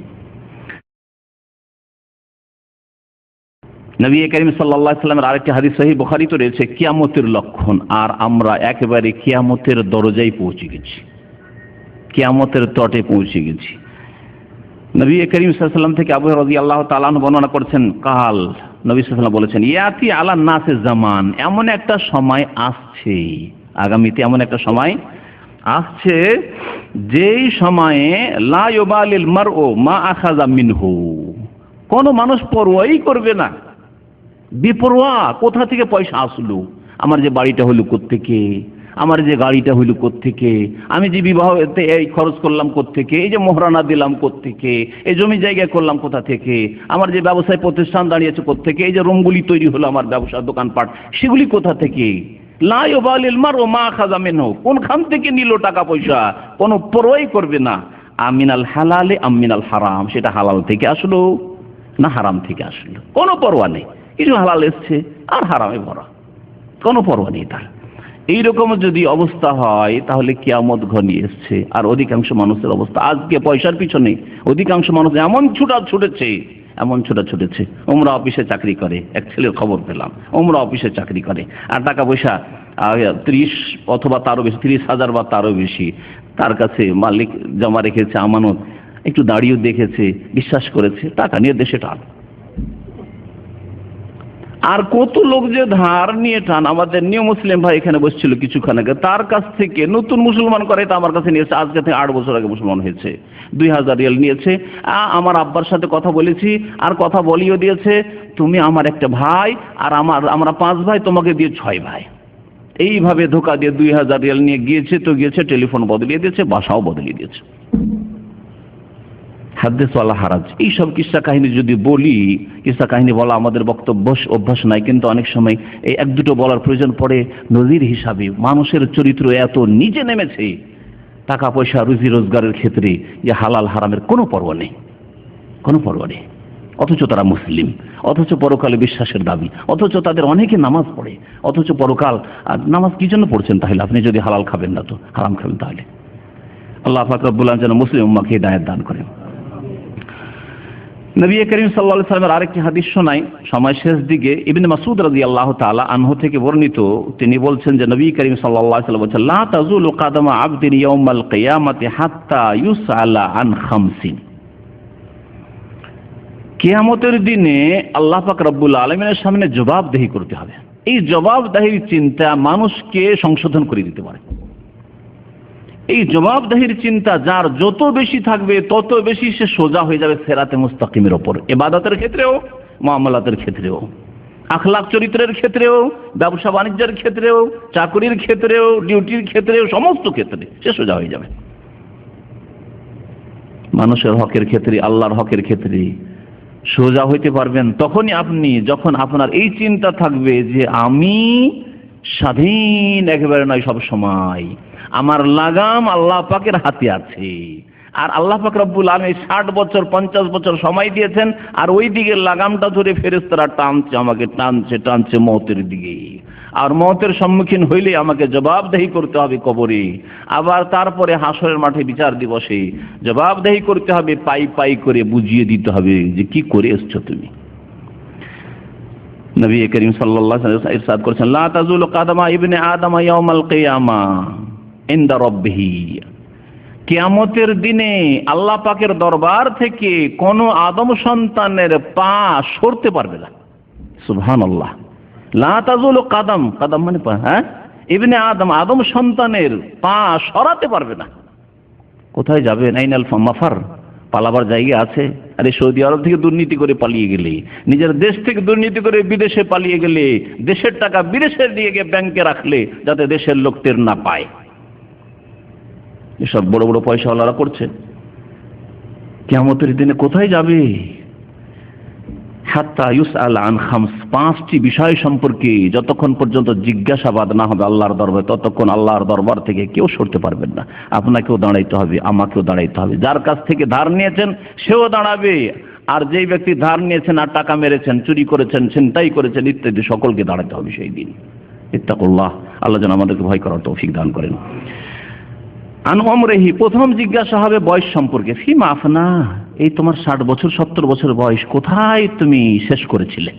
নবী করিম সাল্লাল্লাহু আলাইহি ওয়াসাল্লামের আরেকটি হাদিস সহিহ বুখারীতে রয়েছে, কিয়ামতের লক্ষণ। আর আমরা একেবারে কিয়ামতের দরজায় পৌঁছে গেছি, কিয়ামতের তটে পৌঁছে গেছি। নবী করিম সাল্লাল্লাহু আলাইহি ওয়াসাল্লাম থেকে আবু হুরায়রা রাদিয়াল্লাহু তাআলা আনহু বর্ণনা করেছেন, কাল নবী সাল্লাল্লাহু আলাইহি ওয়াসাল্লাম বলেছেন, ইয়াতি আলা নাসে জামান, এমন একটা সময় আসছে, আগামীতে এমন একটা সময় আসছে যেই সময়ে লা ইউবালিল মারউ মা আখাযা মিনহু, কোন মানুষ পরোয়াই করবে না, বেপরোয়া, কোথা থেকে পয়সা আসলো, আমার যে বাড়িটা হইল কোত্থেকে, আমার যে গাড়িটা হইল কোত্থেকে, আমি যে বিবাহতে এই খরচ করলাম কোত্থেকে, এই যে মোহরানা দিলাম কোত্থেকে, এই জমি জায়গা করলাম কোথা থেকে, আমার যে ব্যবসায় প্রতিষ্ঠান দাঁড়িয়েছে কোত্থেকে, এই যে রুমগুলি তৈরি হলো আমার ব্যবসা দোকানপাট, সেগুলি কোথা থেকে। লা ইউবালিল মারউ মা আখাযা মিনহু, কোনখান থেকে নিল টাকা পয়সা, কোনো পরোয়াই করবে না। আমিনাল হালালে আমিনাল হারাম, সেটা হালাল থেকে আসলো না হারাম থেকে আসলো, কোনো পরোয়া নেই। কিছু হালাল এসছে আর হারামে ভরা, কোনো পরোয়া নেই তার। এইরকম যদি অবস্থা হয় তাহলে কিয়ামত ঘনিয়ে এসছে। আর অধিকাংশ মানুষের অবস্থা আজকে পয়সার পিছনে, অধিকাংশ মানুষ এমন ছুটা ছুটেছে। ওমরা অফিসে চাকরি করে, এক ছেলের খবর পেলাম, ওমরা অফিসে চাকরি করে, আর টাকা পয়সা 30 অথবা তারও বেশি, 30,000 বা তারও বেশি তার কাছে মালিক জমা রেখেছে আমানত, একটু দাঁড়িয়েও দেখেছে, বিশ্বাস করেছে, টাকা নিয়ে দেশে টান। আর কত লোক যে ধার নিয়ে টান, আমাদের নিউ মুসলিম ভাই এখানে বসছিল কিছুক্ষণ আগে, তার কাছ থেকে নতুন মুসলমান করে তা আমার কাছে নিয়েছে, আজকে থেকে 8 বছর আগে মুসলমান হয়েছে, 2000 রিয়াল নিয়েছে। আমার আব্বার সাথে কথা বলেছি, আর কথা বলিও দিয়েছে, তুমি আমার একটা ভাই, আর আমরা 5 ভাই, তোমাকে দিয়ে 6 ভাই। এইভাবে ধোকা দিয়ে 2000 রিয়াল নিয়ে গিয়েছে তো গিয়েছে, টেলিফোন বদলিয়ে দিয়েছে, বাসাও বদলিয়ে দিয়েছে। হাদিস ওয়ালা হারাজ, এইসব কিস্সা কাহিনী যদি বলি, কিস্সা কাহিনী বলা আমাদের বক্তব্য অভ্যাস নাই, কিন্তু অনেক সময় এই এক দুটো বলার প্রয়োজন পড়ে নজির হিসাবে। মানুষের চরিত্র এত নিচে নেমেছে টাকা পয়সা রুজি রোজগারের ক্ষেত্রে যে হালাল হারামের কোনো পরোয়া নেই, কোনো পরোয়া নেই, অথচ তারা মুসলিম, অথচ পরকালে বিশ্বাসের দাবি, অথচ তাদের অনেকে নামাজ পড়ে, অথচ পরকাল। আর নামাজ কি জন্য পড়ছেন তাহলে? আপনি যদি হালাল খাবেন না তো হারাম খাবেন তাহলে? আল্লাহ পাক রব্বুল আলামিন যেন মুসলিম উম্মাহকে হিদায়াত দান করেন। নবী করিম সাল্লাল্লাহু আলাইহি ওয়াসাল্লামের আরেকটি হাদিস শোনাই সময় শেষ দিকে। ইবনে মাসউদ রাদিয়াল্লাহু তাআলা আনহু থেকে বর্ণিত, তিনি বলছেন যে নবী করিম সাল্লাল্লাহু আলাইহি ওয়াসাল্লাম বলেছেন, লা তাযুলু কাদামা আবদিন ইয়াউমাল কিয়ামাতি হাত্তা ইউসআলা আন খামসিন। কিয়ামতের দিনে আল্লাহ পাক রব্বুল আলামিনের সামনে জবাবদিহি করতে হবে। এই জবাবদিহির চিন্তা মানুষকে সংশোধন করে দিতে পারে। এই জবাবদিহির চিন্তা যার যত বেশি থাকবে তত বেশি সে সোজা হয়ে যাবে সিরাতে মুস্তাকিমের ওপর, ইবাদতের ক্ষেত্রেও, মুআমালাতের ক্ষেত্রেও, আখলাক চরিত্রের ক্ষেত্রেও, ব্যবসা বাণিজ্যের ক্ষেত্রেও, চাকরির ক্ষেত্রেও, ডিউটির ক্ষেত্রেও, সমস্ত ক্ষেত্রে সে সোজা হয়ে যাবে। মানুষের হকের ক্ষেত্রে, আল্লাহর হকের ক্ষেত্রে সোজা হইতে পারবেন তখনই আপনি যখন আপনার এই চিন্তা থাকবে যে আমি স্বাধীন একেবারে নয়, সব সময় আমার লাগাম আল্লাহ পাকের হাতে আছে। আর আল্লাহ পাক রব্বুল আলামিন 60 বছর 50 বছর সময় দিয়েছেন, আর ওই দিকে লাগামটা ধরে ফেরেশতারা টানছে, আমাকে টানছে টানছে মওতের দিকে। আর মওতের সম্মুখীন হইলে আমাকে জবাবদিহি করতে হবে কবরে, আবার তারপরে হাসরের মাঠে বিচার দিবসে জবাবদিহি করতে হবে, পাই পাই করে বুঝিয়ে দিতে হবে যে কি করে এসছো তুমি। নবী করিম সাল্লাল্লাহু আলাইহি ওয়াসাল্লাম ইরশাদ করেছেন, লা তাযুলু কাদামা ইবনে আদম ইয়াউমাল কিয়ামা ইনদা রাব্বিহি। কিয়ামতের দিনে আল্লাহ পাকের দরবার থেকে কোন আদম সন্তানের পা সরতে পারবে না। সুবহানাল্লাহ। লা তাযুলু কাদাম, কাদাম মানে পা, হ্যাঁ, ইবনে আদম, আদম সন্তানের পা সরাতে পারবে না। কোথায় যাবে? আইনাল মাফার, পালাবার জায়গা আছে? আরে সৌদি আরব থেকে দুর্নীতি করে পালিয়ে গেলে, নিজের দেশ থেকে দুর্নীতি করে বিদেশে পালিয়ে গেলে, দেশের টাকা বিদেশে দিয়ে গিয়ে ব্যাংকে রাখলে যাতে দেশের লোক টের না পায়, এসব বড় বড় পয়সাওয়ালারা করছে। কিয়ামতের দিনে কোথায় যাবে? হাত্তা ইউসআল আন খামস, 5টি বিষয় সম্পর্কে যতক্ষণ পর্যন্ত জিজ্ঞাসাবাদ না হবে আল্লাহর দরবারে, ততক্ষণ আল্লাহর দরবার থেকে কেউ সরতে পারবেন না। আপনাকেও দাঁড়াইতে হবে, আমাকেও দাঁড়াইতে হবে। যার কাছ থেকে ধার নিয়েছেন সেও দাঁড়াবে, আর যেই ব্যক্তি ধার নিয়েছেন আর টাকা মেরেছেন, চুরি করেছেন, ছিনতাই করেছেন ইত্যাদি, সকলকে দাঁড়াতে হবে সেই দিন। ইত্তাকুল্লাহ, আল্লাহ যেন আমাদেরকে ভয় করার তৌফিক দান করেন। আন উমরিহি, প্রথম জিজ্ঞাসা হবে বয়স সম্পর্কে। ফিমা আফনা, এই তোমার 60 বছর 70 বছর বয়স, কোথায় তুমি শেষ করেছিলে,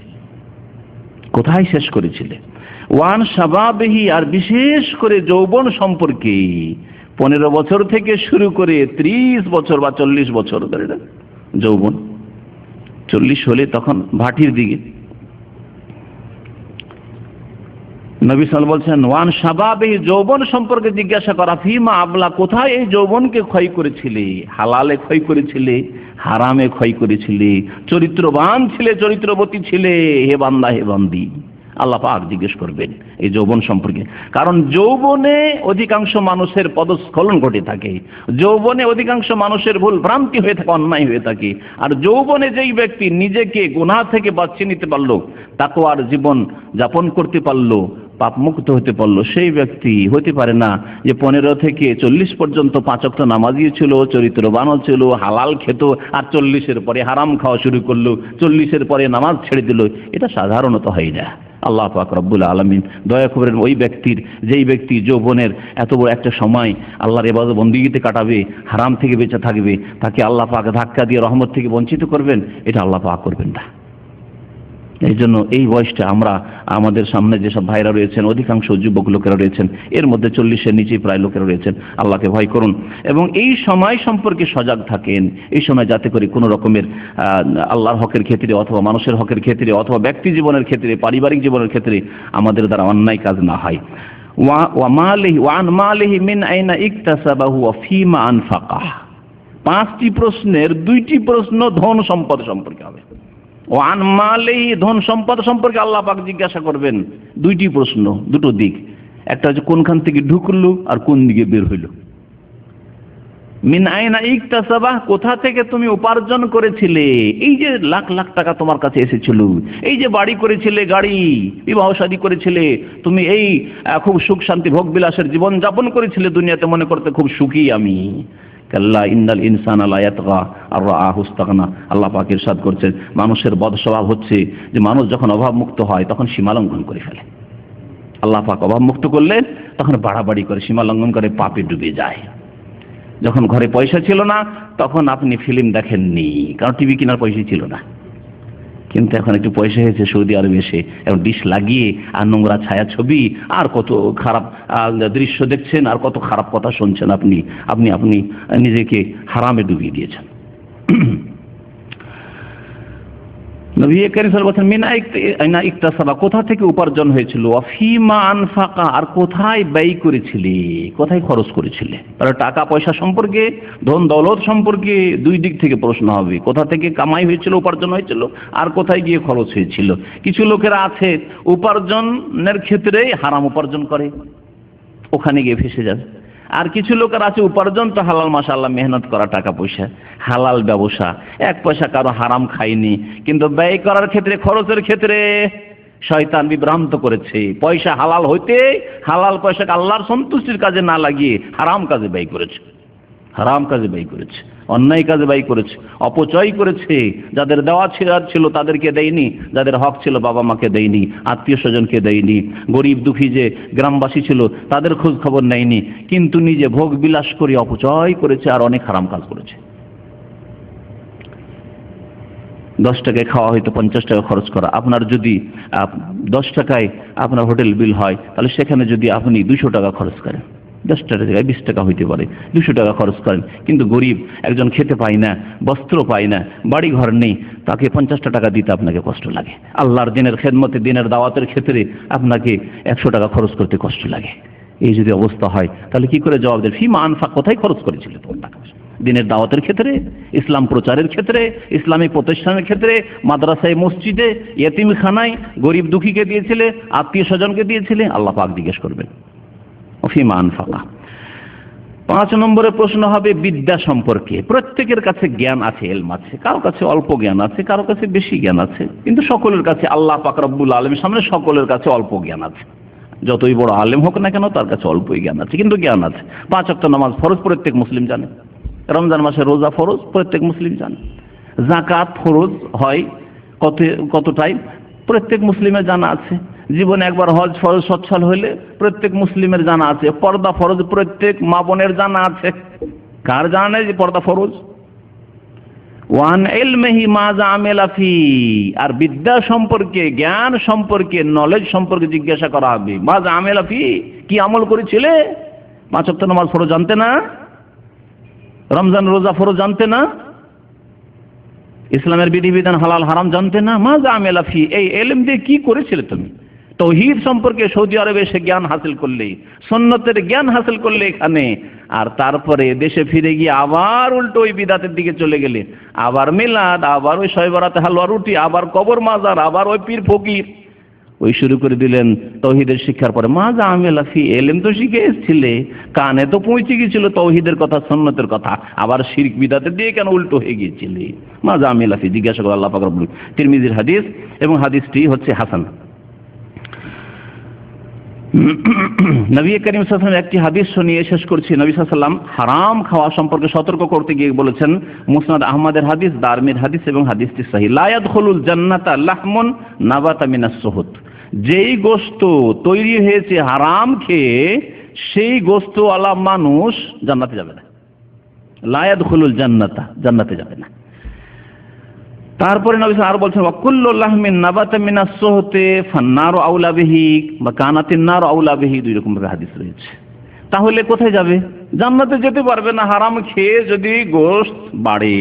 কোথায় শেষ করেছিলে? ওয়ান শাবাবিহি, আর বিশেষ করে যৌবন সম্পর্কে, 15 বছর থেকে শুরু করে 30 বছর বা 40 বছর যৌবন, 40 হলে তখন ভাটির দিকে। নবী সাল্লাল্লাহু আলাইহি ওয়াসাল্লাম বলছেন, ওয়ান শাবাবিহি, যৌবন সম্পর্কে জিজ্ঞাসা করা। ফিমা আবলা, কোথায় এই যৌবনকে ক্ষয় করেছিলে? হালালে ক্ষয় করেছিলে, হারামে ক্ষয় করেছিলে, চরিত্রবান ছিলে, চরিত্রবতী ছিলে, হে বান্দা হে বান্দি। আল্লাহ পাক জিজ্ঞেস করবেন এই যৌবন সম্পর্কে, কারণ যৌবনে অধিকাংশ মানুষের পদস্খলন ঘটে থাকে, যৌবনে অধিকাংশ মানুষের ভুল ভ্রান্তি হয়ে থাকে, অন্যায় হয়ে থাকে। আর যৌবনে যেই ব্যক্তি নিজেকে গুনাহ থেকে বাঁচিয়ে নিতে পারলো, তাকওয়ার জীবন যাপন করতে পারলো, পাপ মুক্ত হতে পারলো, সেই ব্যক্তি হতে পারে না যে 15 থেকে 40 পর্যন্ত 5 ওয়াক্ত নামাজি ছিল, চরিত্রবানও ছিল, হালাল খেত, আর 40-এর পরে হারাম খাওয়া শুরু করলো, 40-এর পরে নামাজ ছেড়ে দিল। এটা সাধারণত হয় না। আল্লাহ পাক রব্বুল আলামিন দয়া করেন ওই ব্যক্তির, যেই ব্যক্তি যৌবনের এত বড় একটা সময় আল্লাহর ইবাদত বন্দেগীতে কাটাবে, হারাম থেকে বেঁচে থাকবে, তাকে আল্লাহ পাক ধাক্কা দিয়ে রহমত থেকে বঞ্চিত করবেন, এটা আল্লাহ পাক করবেন না। এই জন্য এই বয়সটা আমরা, আমাদের সামনে যেসব ভাইরা রয়েছেন, অধিকাংশ যুবক লোকেরা রয়েছেন, এর মধ্যে 40-এর নিচে প্রায় লোকেরা রয়েছেন, আল্লাহকে ভয় করুন এবং এই সময় সম্পর্কে সজাগ থাকেন। এই সময় যাতে করে কোনো রকমের আল্লাহর হকের ক্ষেত্রে অথবা মানুষের হকের ক্ষেত্রে অথবা ব্যক্তি জীবনের ক্ষেত্রে, পারিবারিক জীবনের ক্ষেত্রে আমাদের দ্বারা অন্যায় কাজ না হয়। ওয়ান মালিহি মিন আইনা ইকতাসাবাহু ওয়া ফিমা আনফাকাহ, 5টি প্রশ্নের 2টি প্রশ্ন ধন সম্পদ সম্পর্কে হবে। ওয়ান মালিহি, ধন সম্পদ সম্পর্কে আল্লাহ পাক জিজ্ঞাসা করবেন 2টি প্রশ্ন, 2টো দিক। একটা হচ্ছে কোনখান থেকে ঢুকলো আর কোন দিকে বের হইল। মিন আইনা ইকতাসাবা, কোথা থেকে তুমি উপার্জন করেছিলে? এই যে লাখ লাখ টাকা তোমার কাছে এসেছিল, এই যে বাড়ি করেছিলে, গাড়ি, বিবাহ শাদী করেছিলে, তুমি এই খুব সুখ শান্তি ভোগ বিলাসের জীবন যাপন করেছিলে, দুনিয়াতে মনে করতে খুব সুখী আমি। কাল্লা ইন্নাল ইনসানা লা ইয়াতগা আর রাআহু ইসতাগনা। আল্লাহ পাক ইরশাদ করছেন, মানুষের বদ স্বভাব হচ্ছে যে মানুষ যখন অভাব মুক্ত হয় তখন সীমা লঙ্ঘন করে ফেলে। আল্লাহ পাক অভাব মুক্ত করলে তখন বাড়াবাড়ি করে সীমা লঙ্ঘন করে পাপে ডুবে যায়। যখন ঘরে পয়সা ছিল না তখন আপনি ফিল্ম দেখেননি, কারণ টিভি কেনার পয়সা ছিল না। কিন্তু এখন একটু পয়সা হয়েছে, সৌদি আরবে এসে এখন ডিশ লাগিয়ে আর নোংরা ছায়া ছবি আর কত খারাপ দৃশ্য দেখছেন আর কত খারাপ কথা শুনছেন। আপনি আপনি আপনি নিজেকে হারামে ডুবিয়ে দিয়েছেন। নবী করিম সাল্লাল্লাহু আলাইহি ওয়াসাল্লাম মিন ইকতাসাবা, কোথা থেকে উপার্জন হয়েছিল, ফিমা আনফাকা, আর কোথায় ব্যয় করেছিলে, কোথায় খরচ করেছিলে। তাহলে টাকা পয়সা সম্পর্কে, ধন দৌলত সম্পর্কে দুই দিক থেকে প্রশ্ন হবে, কোথা থেকে কামাই হয়েছিল, উপার্জন হয়েছিল, আর কোথায় গিয়ে খরচ হয়েছিল। কিছু লোকেরা আছে উপার্জনের ক্ষেত্রে হারাম উপার্জন করে, ওখানে গিয়ে ফেসে যাবে। আর কিছু লোকের আছে উপার্জন তো হালাল, মাশাআল্লাহ, মেহনত করা টাকা পয়সা, হালাল ব্যবসা, এক পয়সা কারো হারাম খায়নি, কিন্তু ব্যয় করার ক্ষেত্রে, খরচের ক্ষেত্রে শয়তান বিভ্রান্ত করেছে। পয়সা হালাল হইতে হালাল পয়সাকে আল্লাহর সন্তুষ্টির কাজে না লাগিয়ে হারাম কাজে ব্যয় করেছে, হারাম কাজে ব্যয় করেছে, অন্যায় কাজে ব্যয় করেছে, অপচয় করেছে। যাদের দেওয়া ছিল তাদেরকে দেয়নি, যাদের হক ছিল বাবা মাকে দেয়নি, আত্মীয় স্বজনকে দেয়নি, গরিব দুঃখী যে গ্রামবাসী ছিল তাদের খোঁজ খবর নেয়নি, কিন্তু নিজে ভোগ বিলাস করে অপচয় করেছে আর অনেক হারাম কাজ করেছে। 10 টাকায় খাওয়া হয়তো 50 টাকা খরচ করা। আপনার যদি 10 টাকায় আপনার হোটেল বিল হয়, তাহলে সেখানে যদি আপনি 200 টাকা খরচ করেন, 10 টাকা জায়গায় 20 টাকা হইতে পারে, 200 টাকা খরচ করেন, কিন্তু গরিব একজন খেতে পায় না, বস্ত্র পায় না, বাড়ি ঘর নেই, তাকে 50টা টাকা দিতে আপনাকে কষ্ট লাগে। আল্লাহর দিনের খেদমতে, দিনের দাওয়াতের ক্ষেত্রে আপনাকে 100 টাকা খরচ করতে কষ্ট লাগে। এই যদি অবস্থা হয় তাহলে কি করে জবাব দেন? ফিমা আনফাক, কোথায় খরচ করেছিল তোমার টাকা? দিনের দাওয়াতের ক্ষেত্রে, ইসলাম প্রচারের ক্ষেত্রে, ইসলামী প্রতিষ্ঠানের ক্ষেত্রে, মাদ্রাসায়, মসজিদে, ইয়েতিমখানায়, গরিব দুঃখীকে দিয়েছিলে, আত্মীয় স্বজনকে দিয়েছিলে, আল্লাহ পাক জিজ্ঞেস করবেন ফিমা আনফাকা। 5 নম্বরের প্রশ্ন হবে বিদ্যা সম্পর্কে। প্রত্যেকের কাছে জ্ঞান আছে, এলম আছে, কারো কাছে অল্প জ্ঞান আছে, কারো কাছে বেশি জ্ঞান আছে, কিন্তু সকলের কাছে আল্লাহ পাক রব্বুল আলামিনের সামনে সকলের কাছে অল্প জ্ঞান আছে। যতই বড় আলেম হোক না কেন তার কাছে অল্পই জ্ঞান আছে, কিন্তু জ্ঞান আছে। 5 ওয়াক্ত নামাজ ফরজ, প্রত্যেক মুসলিম জানে। রমজান মাসে রোজা ফরজ, প্রত্যেক মুসলিম জানে। যাকাত ফরজ হয় কতটাই, প্রত্যেক মুসলিমের জানা আছে। জীবনে একবার হজ ফরজ সচ্ছল হইলে প্রত্যেক মুসলিমের জানা আছে। পর্দা ফরজ প্রত্যেক মা বোনের জানা আছে। কার জানা নেই যে পর্দা ফরজ? ওয়ান ইলমিহি মাজা আমিলা ফি, আর বিদ্যা সম্পর্কে, জ্ঞান সম্পর্কে, নলেজ সম্পর্কে জিজ্ঞাসা করা হবে। মাজা আমিলা ফি, কি আমল করেছিলে? 5 ওয়াক্ত নামাজ ফরজ জানতে না? রমজান রোজা ফরজ জানতে না? ইসলামের বিধিবিধান হালাল হারাম জানতে না? মাজা আমিলা ফি, এই ইলম দিয়ে কি করেছিলে তুমি? তৌহিদ সম্পর্কে সৌদি আরবে এসে জ্ঞান হাসিল করলে, সুন্নতের জ্ঞান হাসিল করলে এখানে, আর তারপরে দেশে ফিরে গিয়ে আবার উল্টো ওই বিদাতের দিকে চলে গেলে, আবার মিলাদ, আবার ওই শবে বরাতে হালুয়া রুটি, আবার কবর মাজার, আবার ওই পীর ফকির, ওই শুরু করে দিলেন তৌহিদের শিক্ষার পরে। মাজা আমিলা ফি, এলেম তো শিখে এসেছিলে, কানে তো পৌঁছে গিয়েছিল তৌহিদের কথা, সুন্নতের কথা, আবার শিরক বিদাতের দিয়ে কেন উল্টো হয়ে গিয়েছিলে? মাজা আমিলা ফি, জিজ্ঞাসা করে আল্লাহ পাক রব্বুল। তিরমিজির হাদিস, এবং হাদিসটি হচ্ছে হাসান। নবী করিম সাল্লাল্লাহু আলাইহি ওয়াসাল্লাম একটি হাদিস শুনিয়ে শেষ করছি। নবী সাল্লাল্লাহু আলাইহি ওয়াসাল্লাম হারাম খাওয়া সম্পর্কে সতর্ক করতে গিয়ে বলেছেন, মুসনাদ আহমদের হাদিস, দারমির হাদিস, এবং হাদিসটি সহিহ, লা ইয়াদখুলুল জান্নাতা লাহমুন নাবাতা মিনাস সুহুত, যেই গোশত তৈরি হয়েছে হারাম খেয়ে, সেই গোশতওয়ালা মানুষ জান্নাতে যাবে না। লা ইয়াদখুলুল জান্নাতা, জান্নাতে যাবে না। তারপরে নবী আর বলছেন, ওয়াকুল্লু লাহমিন নাবাতা মিনাস সুহতে ফান্নারু আউলা বিহি, বা কানাতিন নারু আউলা বিহি, 2 রকম ভাবে হাদিস রয়েছে। তাহলে কোথায় যাবে? জান্নাতে যেতে পারবে না। হারাম খেয়ে যদি গোশত বাড়ে,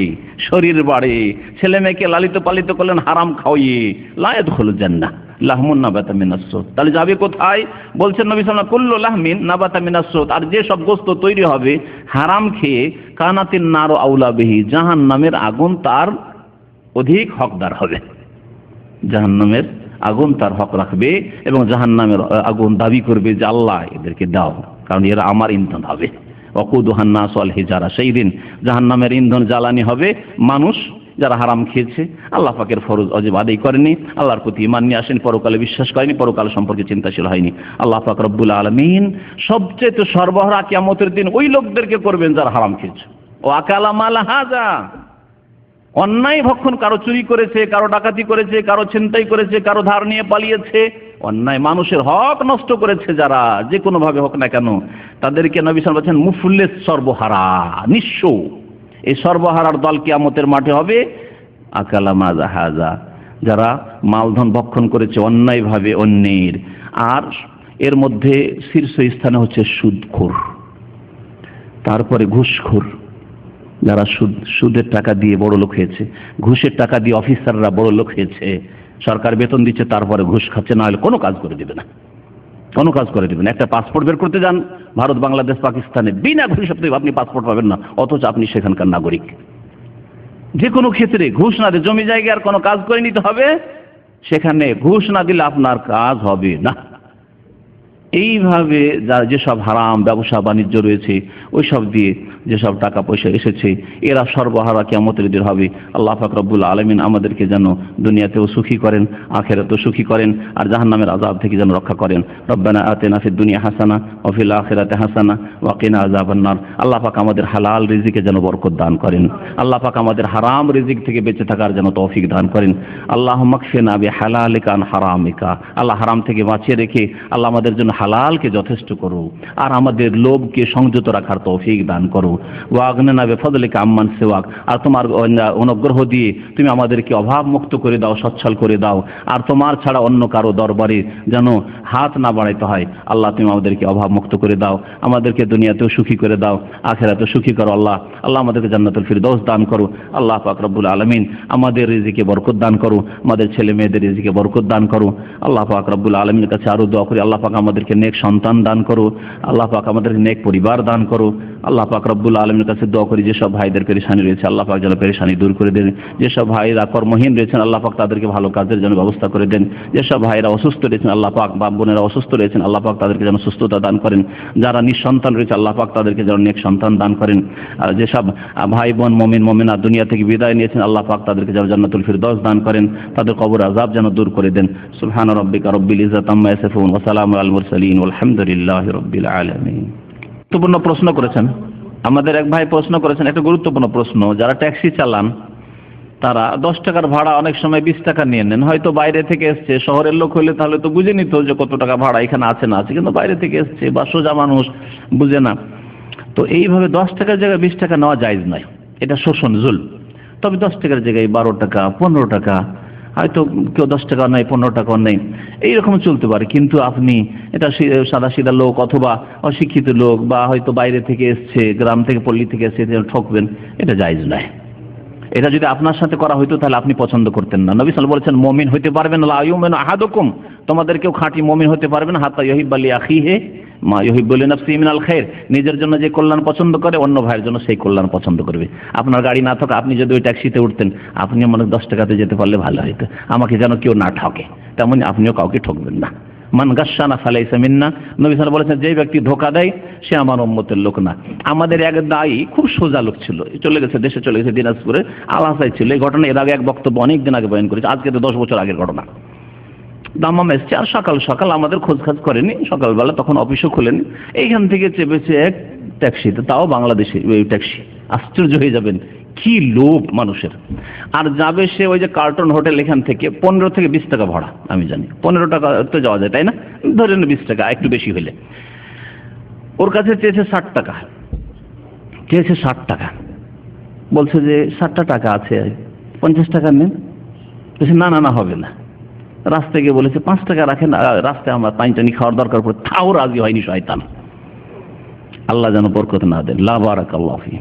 শরীর বাড়ে, ছেলে মেয়েকে লালিত পালিত করলেন হারাম খাওয়িয়ে, লা ইয়াদখুলুল জান্নাহ লাহমুন নাবাতা মিনাস সুহত, তাহলে যাবে কোথায়? বলছেন নবী সাল্লাল্লাহু আলাইহি ওয়াসাল্লাম, কুল্লু লাহমিন নাবাতা মিনাস সুহত, আর যে সব গোশত তৈরি হবে হারাম খেয়ে, কানাতিন নারু আউলা বিহি, জাহান্নামের আগুন তার অধিক হকদার হবে। জাহান্নামের আগুন তার হক রাখবে, এবং জাহান্নামের আগুন দাবি করবে যে আল্লাহ এদেরকে দাও, কারণ এরা আমার ইন্ধন হবে। ওয়াকুদুহান নাস ওয়াল হিজারা, সেই দিন জাহান্নামের ইন্ধন জ্বালানি হবে মানুষ যারা হারাম খেয়েছে, আল্লাহ পাকের ফরজ ওয়াজিব আদায় করেনি, আল্লাহর প্রতি ঈমান নিয়ে আসেনি, পরকালে বিশ্বাস করেনি, পরকাল সম্পর্কে চিন্তাশীল হয়নি। আল্লাহ পাক রব্বুল আলামিন সবচেয়ে সর্বহারা কিয়ামতের দিন ওই লোকদেরকে করবেন যারা হারাম খেয়েছে। ও আকালা মাল হাজা, অন্যায় ভক্ষণ, কারো চুরি করেছে, কারো ডাকাতি করেছে, কারো ছিনতাই করেছে, কারো ধার নিয়ে পালিয়েছে, অন্যায় মানুষের হক নষ্ট করেছে যারা, যে কোনো ভাবে হোক না কেন, তাদেরকে নবী সাল্লাল্লাহু আলাইহি ওয়াসাল্লাম বলেছেন মুফলিস, সর্বহারা, নিঃস্ব। এই সর্বহারার দল কিয়ামতের মাঠে হবে আকালা মাজা হাজা, যারা মালধন ভক্ষণ করেছে অন্যায়ভাবে অন্যের। আর এর মধ্যে শীর্ষ স্থানে হচ্ছে সুদখোর, তারপরে ঘুষখোর, যারা সুদের টাকা দিয়ে বড় লোক হয়েছে, ঘুষের টাকা দিয়ে অফিসাররা বড় লোক হয়েছে, সরকার বেতন দিচ্ছে তারপরে ঘুষ খাচ্ছে, না হলে কোনো কাজ করে দেবে না, কোনো কাজ করে দেবেন। একটা পাসপোর্ট বের করতে যান ভারত, বাংলাদেশ, পাকিস্তানে, বিনা ঘুষে আপনি পাসপোর্ট পাবেন না, অথচ আপনি সেখানকার নাগরিক। যে কোনো ক্ষেত্রে ঘুষ না দিয়ে জমি জায়গার কোনো কাজ করে নিতে হবে, সেখানে ঘুষ না দিলে আপনার কাজ হবে না। এইভাবে যেসব হারাম ব্যবসা বাণিজ্য রয়েছে, ওই সব দিয়ে যেসব টাকা পয়সা এসেছে, এরা সর্বহারা কিয়ামতের দিন হবে। আল্লাহ পাক রব্বুল আলামিন আমাদেরকে যেন দুনিয়াতেও সুখী করেন, আখিরাতেও সুখী করেন, আর জাহান্নামের আযাব থেকে যেন রক্ষা করেন। রব্বানা আতিনা ফিদ দুনিয়া হাসানা ওয়া ফিল আখিরাতি হাসানা ওয়া কিনা আযাবান নার। আল্লাহ পাক আমাদের হালাল রিজিকে যেন বরকত দান করেন, আল্লাহ পাক আমাদের হারাম রিজিক থেকে বেঁচে থাকার যেন তৌফিক দান করেন। আল্লাহুম্মা কফিনা বিহালালিকা আন হারামিকা, আল্লাহ হারাম থেকে বাঁচিয়ে রেখে আল্লাহ আমাদের জন্য হালালকে যথেষ্ট করো, আর আমাদের লোভকে সংযত রাখার তৌফিক দান করো। ওয়াগনানা বিফদলিকা আম্মান সিওয়াক, আর তোমার অনুগ্রহ দিয়ে তুমি আমাদেরকে অভাব মুক্ত করে দাও, সচ্ছল করে দাও, আর তোমার ছাড়া অন্য কারো দরবারে যেন হাত না বাড়াইতে হয়। আল্লাহ তুমি আমাদেরকে অভাব মুক্ত করে দাও, আমাদেরকে দুনিয়াতেও সুখী করে দাও, আখিরাতেও সুখী করো। আল্লাহ আমাদেরকে জান্নাতুল ফিরদৌস দান করো। আল্লাহ পাক রব্বুল আলামিন আমাদের রিজিকে বরকত দান করো, আমাদের ছেলে মেয়েদের রিজিকে বরকত দান করো। আল্লাহ পাক রব্বুল আলামিনের কাছে আরো দোয়া করি, আল্লাহ পাক আমাদেরকে নেক সন্তান দান করো, আল্লাহ পাক আমাদেরকে নেক পরিবার দান করো। আল্লাহ পাক রব্বুল আলামিনের কাছে দোয়া করি, যেসব ভাইদের পেরেশানি রয়েছে আল্লাহ পাক যেন পেরেশানি দূর করে দেন, যেসব ভাইরা কর্মহীন রয়েছেন আল্লাহ পাক তাদেরকে ভালো কাজের জন্য ব্যবস্থা করে দেন, যেসব ভাইরা অসুস্থ রয়েছেন আল্লাহ পাক, বাপ বোনেরা অসুস্থ রয়েছেন আল্লাহ পাক তাদেরকে যেন সুস্থতা দান করেন, যারা নিঃসন্তান রয়েছে আল্লাহ পাক তাদেরকে যেন নেক সন্তান দান করেন, আর যেসব ভাই বোন মুমিন মুমিনাত দুনিয়া থেকে বিদায় নিয়েছেন আল্লাহ পাক তাদেরকে যেন জান্নাতুল ফিরদৌস দান করেন, তাদের কবর আযাব যেন দূর করে দেন। সুবহানা রাব্বিকা রাব্বিল ইজ্জাতি আম্মা ইয়াসিফুন ওয়া সালামুন আলাল মুরসালিন ওয়ালহামদুলিল্লাহি রাব্বিল আলামিন। গুরুত্বপূর্ণ প্রশ্ন করেছেন আমাদের এক ভাই, প্রশ্ন করেছেন একটা গুরুত্বপূর্ণ প্রশ্ন। যারা ট্যাক্সি চালান তারা 10 টাকার ভাড়া অনেক সময় 20 টাকা নিয়ে নেন। হয়তো বাইরে থেকে এসছে, শহরের লোক হলে তাহলে তো বুঝে নিত যে কত টাকা ভাড়া এখানে আছে না আছে, কিন্তু বাইরে থেকে এসছে বা সোজা মানুষ বুঝে না। তো এইভাবে 10 টাকার জায়গায় 20 টাকা নেওয়া জায়েজ নয়, এটা শোষণ, জুলম। তবে 10 টাকার জায়গায় 12 টাকা 15 টাকা, হয়তো কেউ 10 টাকা নেই 15 টাকাও নেই, এইরকম চলতে পারে। কিন্তু আপনি এটা সাদা সিধা লোক অথবা অশিক্ষিত লোক বা হয়তো বাইরে থেকে এসছে, গ্রাম থেকে পল্লী থেকে এসছে, ঠকবেন, এটা জায়েজ নয়। এটা যদি আপনার সাথে করা হইতো তাহলে আপনি পছন্দ করতেন না। নবী সাল্লাল্লাহু আলাইহি ওয়াসাল্লাম বলেছেন মুমিন হইতে পারবেন লা ইউমিনু আহাদুকুম, তোমাদের কেউ খাঁটি মুমিন হতে পারবে না হাত্তা ইউহিব্বা লি আখিহি মা ইউহিব্বু লিনাফসিহি মিনাল খায়র, নিজের জন্য যে কল্যাণ পছন্দ করে অন্য ভাইয়ের জন্য সেই কল্যাণ পছন্দ করবে। আপনার গাড়ি না থাকা, আপনি যদি ওই ট্যাক্সিতে উঠতেন, আপনিও মনে 10 টাকাতে যেতে পারলে ভালো হতো, আমাকে যেন কেউ না ঠকে, তেমনি আপনিও কাউকে ঠকবেন না। মান গাশশানা ফালাইসা মিন্না, নবী সাল্লাল্লাহু আলাইহি ওয়াসাল্লাম বলেছেন যে ব্যক্তি ধোঁকা দেয় সে আমার উম্মতের লোক না। আমাদের এক দায়ী খুব সোজা লোক ছিল, চলে গেছে, দেশে চলে গেছে, দিনাজপুরে আলাসাই ছিল। এই ঘটনা এর আগে এক বক্তব্য অনেক দিন আগে বয়ান করেছে, আজকে তো 10 বছর আগের ঘটনা। দাম্মাম এসছে আর সকাল সকাল আমাদের খোঁজখাজ করেনি, সকালবেলা তখন অফিসও খোলেনি, এইখান থেকে চেপেছে এক ট্যাক্সিতে, তাও বাংলাদেশি ট্যাক্সি। আশ্চর্য হয়ে যাবেন কি লোভ মানুষের। আর যাবে সে ওই যে কার্টন হোটেল, এখান থেকে 15 থেকে 20 টাকা ভাড়া, আমি জানি 15 টাকা তো যাওয়া যায় তাই না, ধরেন 20 টাকা একটু বেশি হইলে। ওর কাছে চেয়েছে 60 টাকা, চেয়েছে 60 টাকা, বলছে যে 60 টাকা আছে, 50 টাকা নেন। বলছে না না না হবে না। রাস্তায় গিয়ে বলেছে 5 টাকা রাখেন, রাস্তায় আমার পানি টানি খাওয়ার দরকার পড়ে, তাও রাজি হয়নি শয়তান। আল্লাহ যেন বরকত না দেন, লা বারাকাল্লাহু ফীহি,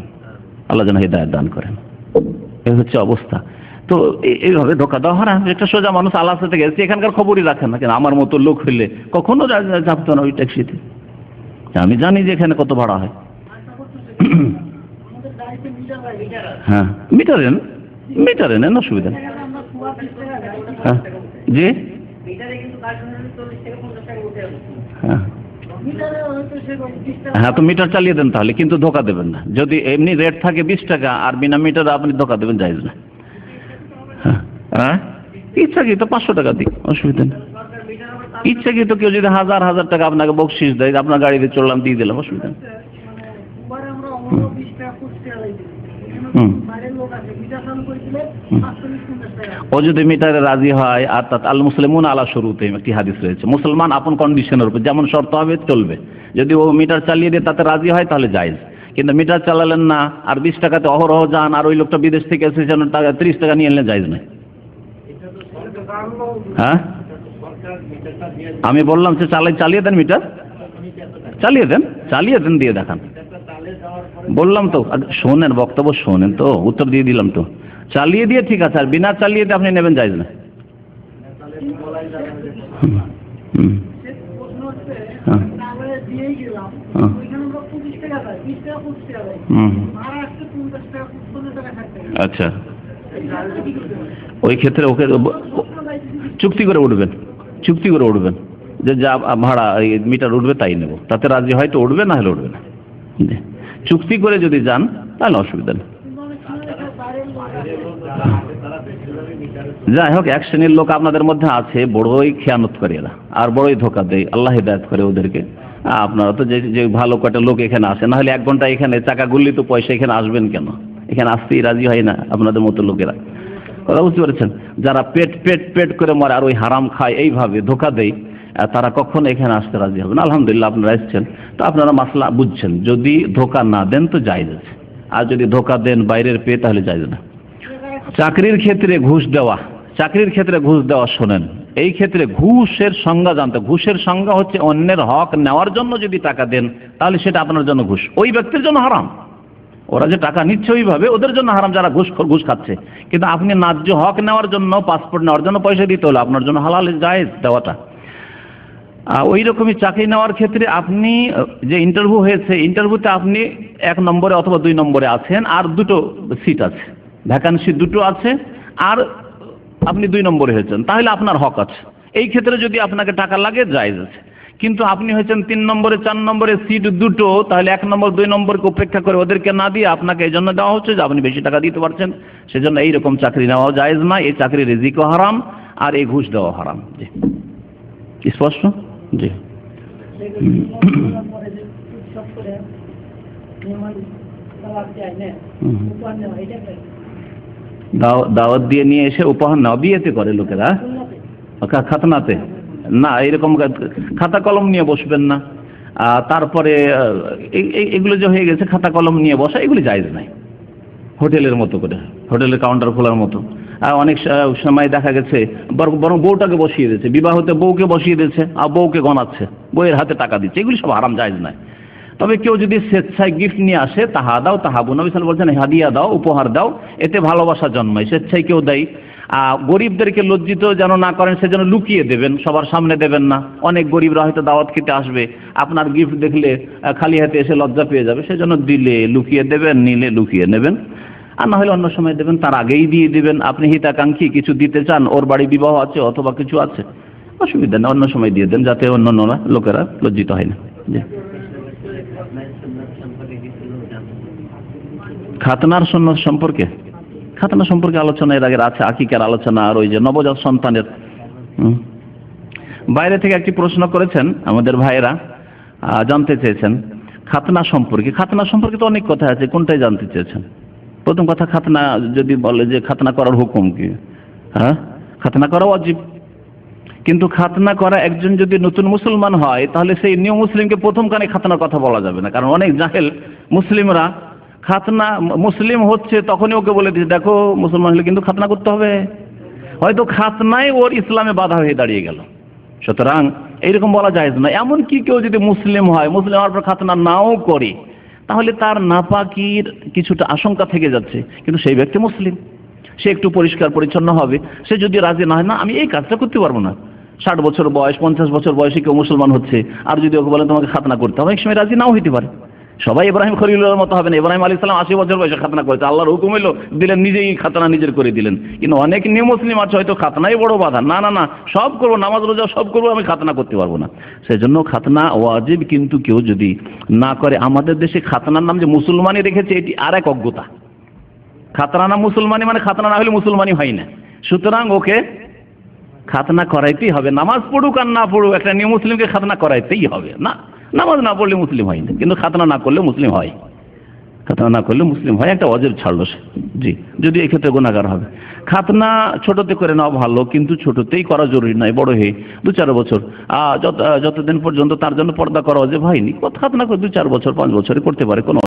আল্লাহ যেন হিদায়াত দান করেন। এই হচ্ছে অবস্থা। তো এইভাবে ধোঁকা দেওয়া হারাম। একটা সোজা মানুষ আলাদা থেকে গেছে, এখানকার খবরই রাখেন না কেন, আমার মতো লোক হইলে কখনো চাপতো না ওই ট্যাক্সিতে। আমি জানি যে এখানে কত ভাড়া হয়। হ্যাঁ মিটারে নেন, অসুবিধা নেই। হ্যাঁ জি হ্যাঁ হ্যাঁ, তো মিটার চালিয়ে দেন তাহলে, কিন্তু ধোকা দেবেন না। যদি এমনি রেট থাকে 20 টাকা আর বিনা মিটারে আপনি ধোকা দেবেন, জায়েজ না। হ্যাঁ, ইচ্ছাকৃত 500 টাকা দিই, অসুবিধা নেই। ইচ্ছাকৃত কেউ যদি হাজার হাজার টাকা আপনাকে বকশিস দেয়, আপনার গাড়িতে চললাম দিয়ে দিলাম, অসুবিধা নেই। ও যদি মিটারে রাজি হয়, আর আল মুসলিমুন আলা শুরুতে একটি হাদিস রয়েছে, মুসলমান আপন কন্ডিশনের উপর যেমন শর্ত হবে চলবে। যদি ও মিটার চালিয়ে দিয়ে তাতে রাজি হয় তাহলে জায়েজ, কিন্তু মিটার চালালেন না আর 20 টাকাতে অহরহ যান, আর ওই লোকটা বিদেশ থেকে এসেছেন, টাকা 30 টাকা নিয়ে এলেন, জায়েজ নাই। হ্যাঁ, আমি বললাম যে চালিয়ে দেন, মিটার চালিয়ে দেন, দিয়ে দেখান। বললাম তো, শোনেন, বক্তব্য শোনেন, তো উত্তর দিয়ে দিলাম তো। চালিয়ে দিয়ে ঠিক আছে, আর বিনা চালিয়ে দিয়ে আপনি নেবেন, জায়েজ না। আচ্ছা, ওই ক্ষেত্রে ওকে চুক্তি করে উঠবেন যে যা ভাড়া মিটার উঠবে তাই নেব, তাতে রাজি হয় তো উঠবে, না হলে উঠবে না। চুক্তি করে যদি যান তাহলে অসুবিধা নেই। যাই হোক, এক শ্রেণীর লোক আপনাদের মধ্যে আছে বড়ই খেয়ানত করে এরা, আর বড়ই ধোকা দেয়, আল্লাহ হিদায়াত করে ওদেরকে। আপনারা তো যে ভালো কয়টা লোক এখানে আসে, না হলে 1 ঘন্টা এখানে চাকা গুললি তো পয়সা, এখানে আসবেন কেন? এখানে আসতেই রাজি হয় না আপনাদের মতো লোকেরা, কথা বুঝতে পেরেছেন? যারা পেট করে মরে আর ওই হারাম খায়, এইভাবে ধোকা দেয়, তারা কখনো এখানে আসতে রাজি হবে না। আলহামদুলিল্লাহ আপনারা এসেছেন, তো আপনারা মাসলা বুঝছেন। যদি ধোকা না দেন তো জায়েজ আছে, আর যদি ধোকা দেন বাইরের পেয়ে তাহলে জায়েজ না। চাকরির ক্ষেত্রে ঘুষ দেওয়া, শোনেন, এই ক্ষেত্রে ঘুষের সংজ্ঞা জানতে। ঘুষের সংজ্ঞা হচ্ছে অন্যের হক নেওয়ার জন্য যদি টাকা দেন তাহলে সেটা আপনার জন্য ঘুষ, ওই ব্যক্তির জন্য হারাম। ওরা যে টাকা নিচ্ছে ওইভাবে ওদের জন্য হারাম, যারা ঘুষ খাচ্ছে। কিন্তু আপনি ন্যায্য হক নেওয়ার জন্য, পাসপোর্ট নেওয়ার জন্য পয়সা দিতে হলো, আপনার জন্য হালাল, জায়েজ দেওয়াটা। ওই রকমই চাকরি নেওয়ার ক্ষেত্রে আপনি যে ইন্টারভিউ হয়েছে, ইন্টারভিউতে আপনি 1 নম্বরে অথবা 2 নম্বরে আছেন, আর 2টো সিট আছে, ভ্যাকান্সি 2টো আছে, আর আপনি 2 নম্বরে হয়েছেন, তাহলে আপনার হক আছে। এই ক্ষেত্রে যদি আপনাকে টাকা লাগে, জায়েজ আছে। কিন্তু আপনি হয়েছেন 3 নম্বরে, 4 নম্বরে, সিট 2টো, তাহলে 1 নম্বর 2 নম্বরকে উপেক্ষা করে ওদেরকে না দিয়ে আপনাকে এই জন্য দেওয়া হচ্ছে যে আপনি বেশি টাকা দিতে পারছেন, সেজন্য এইরকম চাকরি নেওয়াও জায়েজ না। এই চাকরি রিজিকও হারাম, আর এই ঘুষ দেওয়া হারাম। জি, স্পষ্ট? জি। দাওয়াত দিয়ে নিয়ে এসে উপহার নেওয়া, বিয়েতে করে লোকেরা, খাতনাতে না, এরকম খাতা কলম নিয়ে বসবেন না। তারপরে এগুলো যে হয়ে গেছে, খাতা কলম নিয়ে বসা, এগুলি জায়েজ নাই। হোটেলের মতো করে, হোটেলের কাউন্টার খোলার মতো। আর অনেক সময় দেখা গেছে বরং বউটাকে বসিয়ে দিয়েছে, বিবাহতে বউকে বসিয়ে দিয়েছে, আর বউকে গনাচ্ছে, বউয়ের হাতে টাকা দিচ্ছে, এগুলি সব হারাম, জায়েজ নাই। তবে কেউ যদি স্বেচ্ছায় গিফট নিয়ে আসে, তাহা দাও তাহাবু, নবী সাল্লাল্লাহু আলাইহি ওয়াসাল্লাম বলছেন হাদিয়া দাও, উপহার দাও, এতে ভালোবাসা জন্মায়। স্বেচ্ছায় কেউ দেয়, গরিবদেরকে লজ্জিত যেন না করেন সেজন্য লুকিয়ে দেবেন, সবার সামনে দেবেন না। অনেক গরিবরা হয়তো দাওয়াত খেতে আসবে, আপনার গিফট দেখলে খালি হাতে এসে লজ্জা পেয়ে যাবে, সেজন্য দিলে লুকিয়ে দেবেন, নিলে লুকিয়ে নেবেন, আর না হলে অন্য সময় দেবেন, তার আগেই দিয়ে দিবেন। আপনি হিতাকাঙ্ক্ষী, কিছু দিতে চান, ওর বাড়ি বিবাহ আছে অথবা কিছু আছে, অসুবিধা নেই, অন্য সময় দিয়ে দেন, যাতে অন্য লোকেরা লজ্জিত হয় না। খাতনার সুন্নাত সম্পর্কে, খাতনা সম্পর্কে আলোচনা এর আগে আছে, আকিকার আলোচনা, আর ওই যে নবজাত সন্তানের। বাইরে থেকে একটি প্রশ্ন করেছেন আমাদের ভাইয়েরা, জানতে চেয়েছেন খাতনা সম্পর্কে তো অনেক কথা আছে, কোনটাই জানতে চেয়েছেন? প্রথম কথা, খাতনা যদি বলে যে খাতনা করার হুকুম কি, হ্যাঁ, খাতনা করা ওয়াজিব। কিন্তু খাতনা করা একজন যদি নতুন মুসলমান হয়, তাহলে সেই নিউ মুসলিমকে প্রথম কানে খাতনার কথা বলা যাবে না। কারণ অনেক জাহেল মুসলিমরা খাতনা, মুসলিম হচ্ছে তখনই ওকে বলে দিচ্ছে দেখো মুসলমান হলে কিন্তু খাতনা করতে হবে, হয়তো খাতনাই ওর ইসলামে বাধা হয়ে দাঁড়িয়ে গেল। সুতরাং এইরকম বলা জায়েজ না। এমনকি কেউ যদি মুসলিম হয়, মুসলিম হওয়ার পর খাতনা নাও করে, তাহলে তার নাপাকির কিছুটা আশঙ্কা থেকে যাচ্ছে, কিন্তু সেই ব্যক্তি মুসলিম, সে একটু পরিষ্কার পরিচ্ছন্ন হবে। সে যদি রাজি না হয়, না আমি এই কাজটা করতে পারবো না, 60 বছর বয়স, 50 বছর বয়সে কেউ মুসলমান হচ্ছে, আর যদি ওকে বলেন তোমাকে খাতনা করতে হবে, অনেক সময় রাজি নাও হইতে পারে। সবাই ইব্রাহিম খলিলুল্লাহর মতো হবে না। ইব্রাহিম আলাইহিস সালাম 80 বছর বয়সে খাতনা করেছে, আল্লাহর হুকুম হলো দিলেন, নিজেই খাতনা নিজের করে দিলেন। কিন্তু অনেক নিউ মুসলিম আছে হয়তো খাতনাই বড় বাধা, না না না সব করবো, নামাজ রোজা সব করবো, আমি খাতনা করতে পারবো না। সেজন্য খাতনা ওয়াজিব, কিন্তু কেউ যদি না করে, আমাদের দেশে খাতনার নাম যে মুসলমানই রেখেছে এটি আর এক অজ্ঞতা। খাতনা না মুসলমানি মানে খাতনা না হলে মুসলমানই হয় না, সুতরাং ওকে খাতনা করাইতেই হবে, নামাজ পড়ুক আর না পড়ুক, একটা নিউ মুসলিমকে খাতনা করাইতেই হবে। না, নামাজ না পড়লে মুসলিম হয় না, কিন্তু খাতনা না করলে মুসলিম হয়, খাতনা না করলে মুসলিম হয়, একটা ওয়াজিব ছাড়লো সে। জি, যদি এক্ষেত্রে গুনাহগার হবে। খাতনা ছোটতে করে নেওয়া ভালো, কিন্তু ছোটতেই করা জরুরি নয়, বড় হয়ে 2-4 বছর যতদিন পর্যন্ত তার জন্য পর্দা করা ওয়াজিব হয়নি, খাতনা করে 2-4 বছর 5 বছরে করতে পারে, কোনো